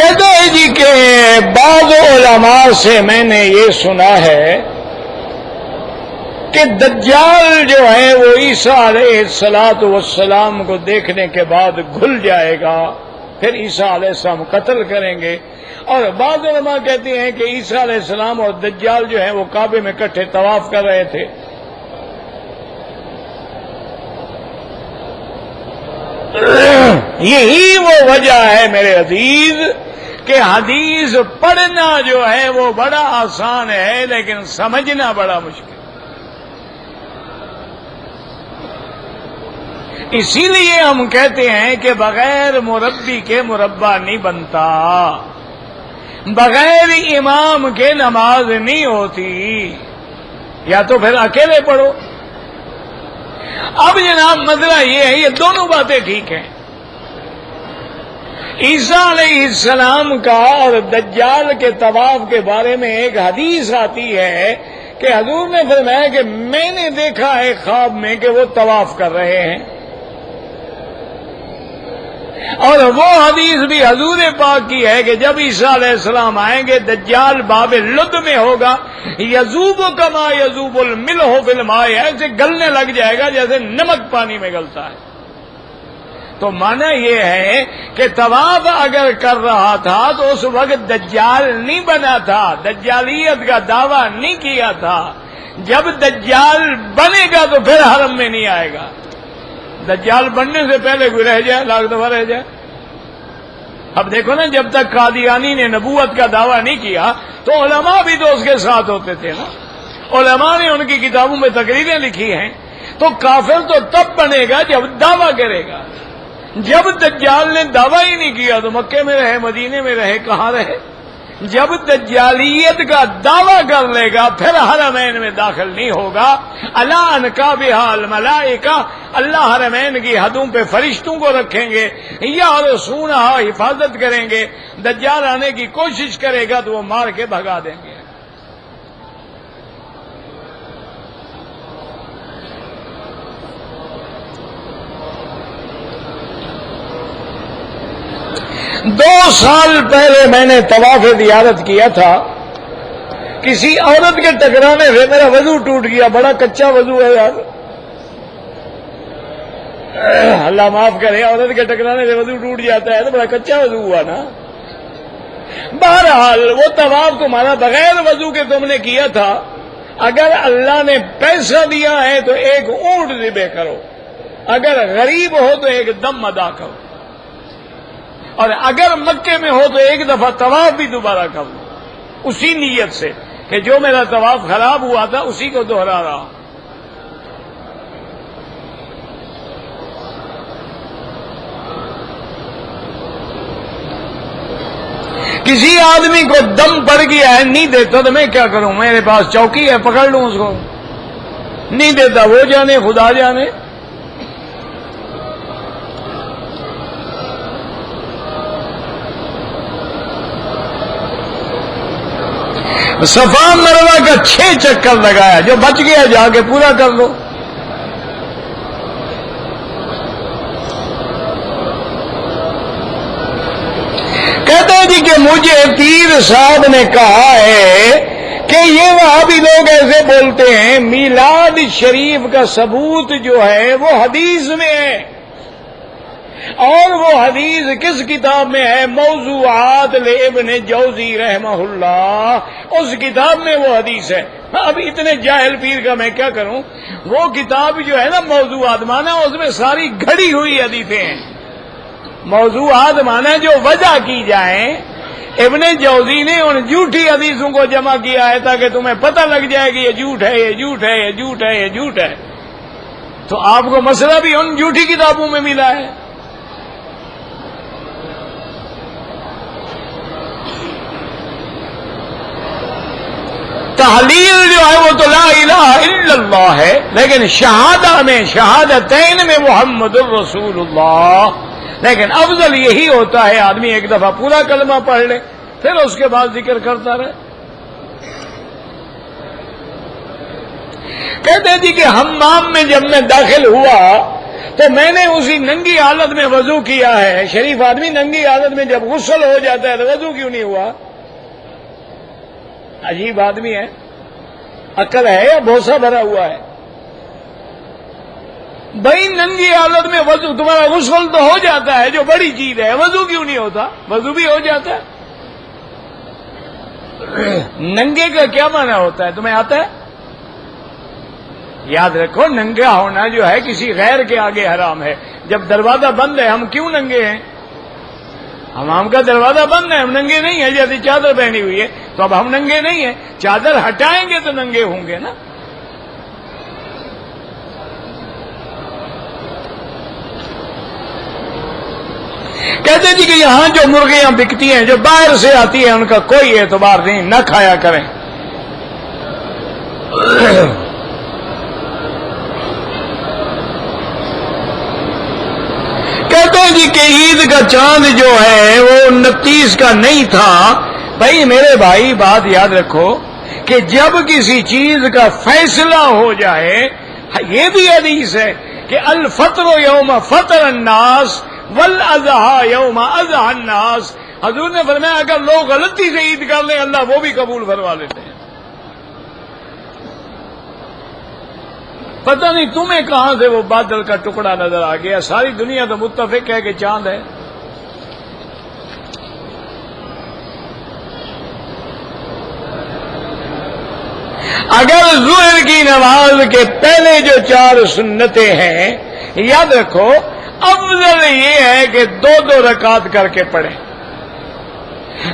S1: کہتے ہیں جی کہ بعض علماء سے میں نے یہ سنا ہے کہ دجال جو ہے وہ عیسیٰ علیہ الصلوۃ والسلام کو دیکھنے کے بعد گھل جائے گا، پھر عیسیٰ علیہ السلام قتل کریں گے. اور بعض علماء کہتے ہیں کہ عیسیٰ علیہ السلام اور دجال جو ہیں وہ کعبے میں اکٹھے طواف کر رہے تھے. یہی وہ وجہ ہے میرے عزیز کہ حدیث پڑھنا جو ہے وہ بڑا آسان ہے لیکن سمجھنا بڑا مشکل. اسی لیے ہم کہتے ہیں کہ بغیر مربی کے مربع نہیں بنتا، بغیر امام کے نماز نہیں ہوتی، یا تو پھر اکیلے پڑھو. اب جناب مسئلہ یہ ہے، یہ دونوں باتیں ٹھیک ہیں. عیسیٰ علیہ السلام کا اور دجال کے طواف کے بارے میں ایک حدیث آتی ہے کہ حضور نے فرمایا کہ میں نے دیکھا ہے خواب میں کہ وہ طواف کر رہے ہیں. اور وہ حدیث بھی حضور پاک کی ہے کہ جب عیسیٰ علیہ السلام آئیں گے دجال باب لد میں ہوگا، یذوب کما یذوب الملح فی الماء، ایسے گلنے لگ جائے گا جیسے نمک پانی میں گلتا ہے. تو معنی یہ ہے کہ طواف اگر کر رہا تھا تو اس وقت دجال نہیں بنا تھا، دجالیت کا دعویٰ نہیں کیا تھا. جب دجال بنے گا تو پھر حرم میں نہیں آئے گا. دجال بننے سے پہلے کوئی رہ جائے، لاکھ دفعہ رہ جائے. اب دیکھو نا، جب تک قادیانی نے نبوت کا دعویٰ نہیں کیا تو علماء بھی تو اس کے ساتھ ہوتے تھے نا. علماء نے ان کی کتابوں میں تقریریں لکھی ہیں. تو کافر تو تب بنے گا جب دعویٰ کرے گا. جب دجال نے دعویٰ ہی نہیں کیا تو مکے میں رہے، مدینے میں رہے، کہاں رہے؟ جب دجالیت کا دعویٰ کر لے گا پھر حرمین میں داخل نہیں ہوگا. الا انکابھا الملائکہ، اللہ حرمین کی حدوں پہ فرشتوں کو رکھیں گے، یا رسونہا، حفاظت کریں گے. دجال آنے کی کوشش کرے گا تو وہ مار کے بھگا دیں گے. دو سال پہلے میں نے طواف زیارت کیا تھا. کسی عورت کے ٹکرانے سے میرا وضو ٹوٹ گیا. بڑا کچا وضو ہے یار، اللہ معاف کرے. عورت کے ٹکرانے سے وضو ٹوٹ جاتا ہے تو بڑا کچا وضو ہوا نا. بہرحال وہ طواف تمہارا بغیر وضو کے تم نے کیا تھا، اگر اللہ نے پیسہ دیا ہے تو ایک اونٹ ذبح کرو، اگر غریب ہو تو ایک دم ادا کرو، اور اگر مکے میں ہو تو ایک دفعہ طواف بھی دوبارہ کرو، اسی نیت سے کہ جو میرا طواف خراب ہوا تھا اسی کو دوہرا رہا۔ کسی آدمی کو دم پڑ گیا ہے نہیں دیتا تو میں کیا کروں؟ میرے پاس چوکی ہے، پکڑ لوں اس کو، نہیں دیتا وہ جانے خدا جانے۔ صفا مروہ کا 6 چکر لگایا، جو بچ گیا جا کے پورا کر لو۔ کہتے ہیں جی کہ مجھے پیر صاحب نے کہا ہے کہ یہ وہاں بھی لوگ ایسے بولتے ہیں میلاد شریف کا ثبوت جو ہے وہ حدیث میں ہے، اور وہ حدیث کس کتاب میں ہے؟ موضوعات لابن جوزی رحمہ اللہ، اس کتاب میں وہ حدیث ہے۔ اب اتنے جاہل پیر کا میں کیا کروں؟ وہ کتاب جو ہے نا موضوعات مانا اس میں ساری گھڑی ہوئی حدیثیں ہیں، موضوعات مانا جو وجہ کی جائیں۔ ابن جوزی نے ان جھوٹی حدیثوں کو جمع کیا ہے تاکہ تمہیں پتہ لگ جائے کہ یہ جھوٹ ہے، یہ جھوٹ ہے، یہ جھوٹ ہے، یہ جھوٹ ہے۔ تو آپ کو مسئلہ بھی ان جھوٹی کتابوں میں ملا ہے۔ تحلیل جو ہے وہ تو لا الہ الا اللہ ہے، لیکن شہادہ میں، شہادتین میں محمد الرسول اللہ، لیکن افضل یہی ہوتا ہے آدمی ایک دفعہ پورا کلمہ پڑھ لے پھر اس کے بعد ذکر کرتا رہے۔ کہتے جی کہ حمام میں جب میں داخل ہوا تو میں نے اسی ننگی حالت میں وضو کیا ہے۔ شریف آدمی ننگی حالت میں جب غسل ہو جاتا ہے تو وضو کیوں نہیں ہوا؟ عجیب آدمی ہے، عقل ہے یا بھوسا بھرا ہوا ہے؟ بھائی ننگی حالت میں وضو، تمہارا غسل تو ہو جاتا ہے جو بڑی چیز ہے، وضو کیوں نہیں ہوتا؟ وضو بھی ہو جاتا ہے۔ ننگے کا کیا معنی ہوتا ہے تمہیں آتا ہے؟ یاد رکھو ننگا ہونا جو ہے کسی غیر کے آگے حرام ہے۔ جب دروازہ بند ہے ہم کیوں ننگے ہیں؟ حمام کا دروازہ بند ہے، ہم ننگے نہیں ہیں۔ جیسے چادر پہنی ہوئی ہے تو اب ہم ننگے نہیں ہیں، چادر ہٹائیں گے تو ننگے ہوں گے نا۔ کہتے جی کہ یہاں جو مرغیاں بکتی ہیں جو باہر سے آتی ہیں ان کا کوئی اعتبار نہیں، نہ کھایا کریں۔ کہتے ہیں جی کہ عید کا چاند جو ہے وہ 29 کا نہیں تھا۔ بھائی میرے بھائی بات یاد رکھو کہ جب کسی چیز کا فیصلہ ہو جائے، یہ بھی حدیث ہے کہ الفطر یوم فطر الناس والاضحیٰ یوم اضحیٰ الناس۔ حضور نے فرمایا اگر لوگ غلطی سے عید کر لیں اللہ وہ بھی قبول فرما لیتے ہیں۔ پتہ نہیں تمہیں کہاں سے وہ بادل کا ٹکڑا نظر آ گیا، ساری دنیا تو متفق ہے کہ چاند ہے۔ اگر ظہر کی نماز کے پہلے جو 4 سنتیں ہیں یاد رکھو، افضل یہ ہے کہ 2 رکعت کر کے پڑھیں،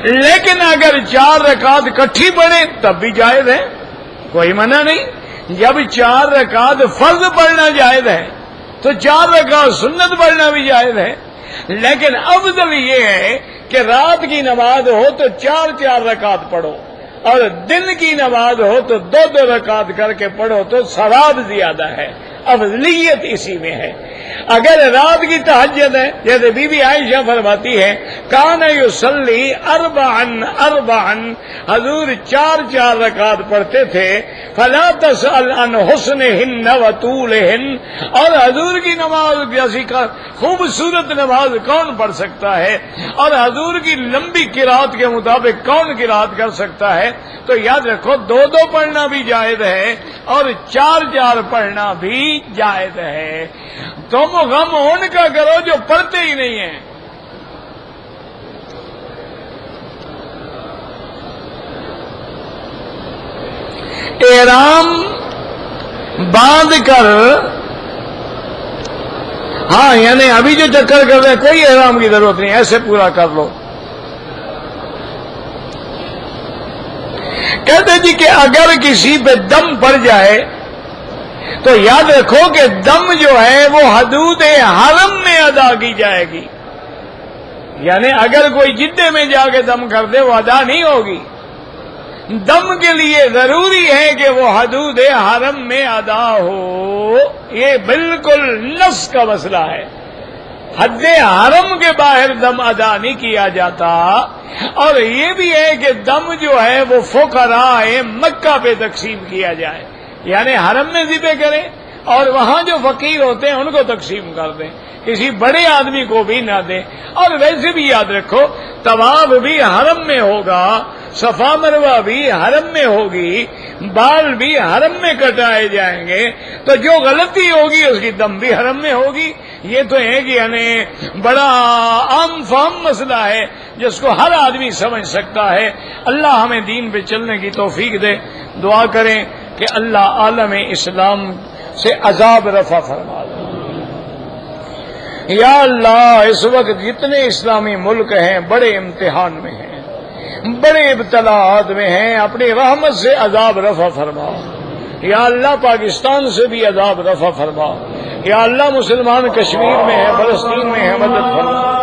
S1: لیکن اگر 4 رکعت اکٹھی پڑھیں تب بھی جائز ہے، کوئی منع نہیں۔ جب 4 رکعت فرض پڑھنا جائز ہے تو 4 رکعت سنت پڑھنا بھی جائز ہے، لیکن افضل یہ ہے کہ رات کی نماز ہو تو 4 رکعت پڑھو، اور دن کی نماز ہو تو 2 رکعت کر کے پڑھو تو ثواب زیادہ ہے، افضلیت اسی میں ہے۔ اگر رات کی تہجد ہے جیسے بی بی عائشہ فرماتی ہے کان یصلی 4 حضور 4 رکعت پڑھتے تھے، فلا تسأل عن حسنہن وطولہن، اور حضور کی نماز جیسی خوبصورت نماز کون پڑھ سکتا ہے، اور حضور کی لمبی قرات کے مطابق کون قرات کر سکتا ہے؟ تو یاد رکھو 2 پڑھنا بھی جائز ہے اور 4 پڑھنا بھی جائز ہے۔ تم غم ان کا کرو جو پڑھتے ہی نہیں ہیں۔ احرام باندھ کر، ہاں یعنی ابھی جو چکر کر رہے ہیں کوئی احرام کی ضرورت نہیں، ایسے پورا کر لو. کہتے جی کہ اگر کسی پہ دم پڑ جائے تو یاد رکھو کہ دم جو ہے وہ حدود حرم میں ادا کی جائے گی. یعنی اگر کوئی جدے میں جا کے دم کر دے وہ ادا نہیں ہوگی. دم کے لیے ضروری ہے کہ وہ حدود حرم میں ادا ہو. یہ بالکل نص کا مسئلہ ہے. حد حرم کے باہر دم ادا نہیں کیا جاتا. اور یہ بھی ہے کہ دم جو ہے وہ فقراء مکہ پہ تقسیم کیا جائے، یعنی حرم میں ذبح کریں اور وہاں جو فقیر ہوتے ہیں ان کو تقسیم کر دیں، کسی بڑے آدمی کو بھی نہ دیں. اور ویسے بھی یاد رکھو طواف بھی حرم میں ہوگا، صفا مروہ بھی حرم میں ہوگی، بال بھی حرم میں کٹائے جائیں گے، تو جو غلطی ہوگی اس کی دم بھی حرم میں ہوگی. یہ تو ہے کہ یعنی بڑا عام فہم مسئلہ ہے جس کو ہر آدمی سمجھ سکتا ہے. اللہ ہمیں دین پہ چلنے کی توفیق دے. دعا کریں کہ اللہ عالم اسلام سے عذاب رفع فرما دے. یا اللہ اس وقت جتنے اسلامی ملک ہیں بڑے امتحان میں ہیں، بڑے ابتلاءات میں ہیں، اپنی رحمت سے عذاب رفع فرما. یا اللہ پاکستان سے بھی عذاب رفع فرما. یا اللہ مسلمان کشمیر میں ہے، فلسطین میں ہے، مدد فرما.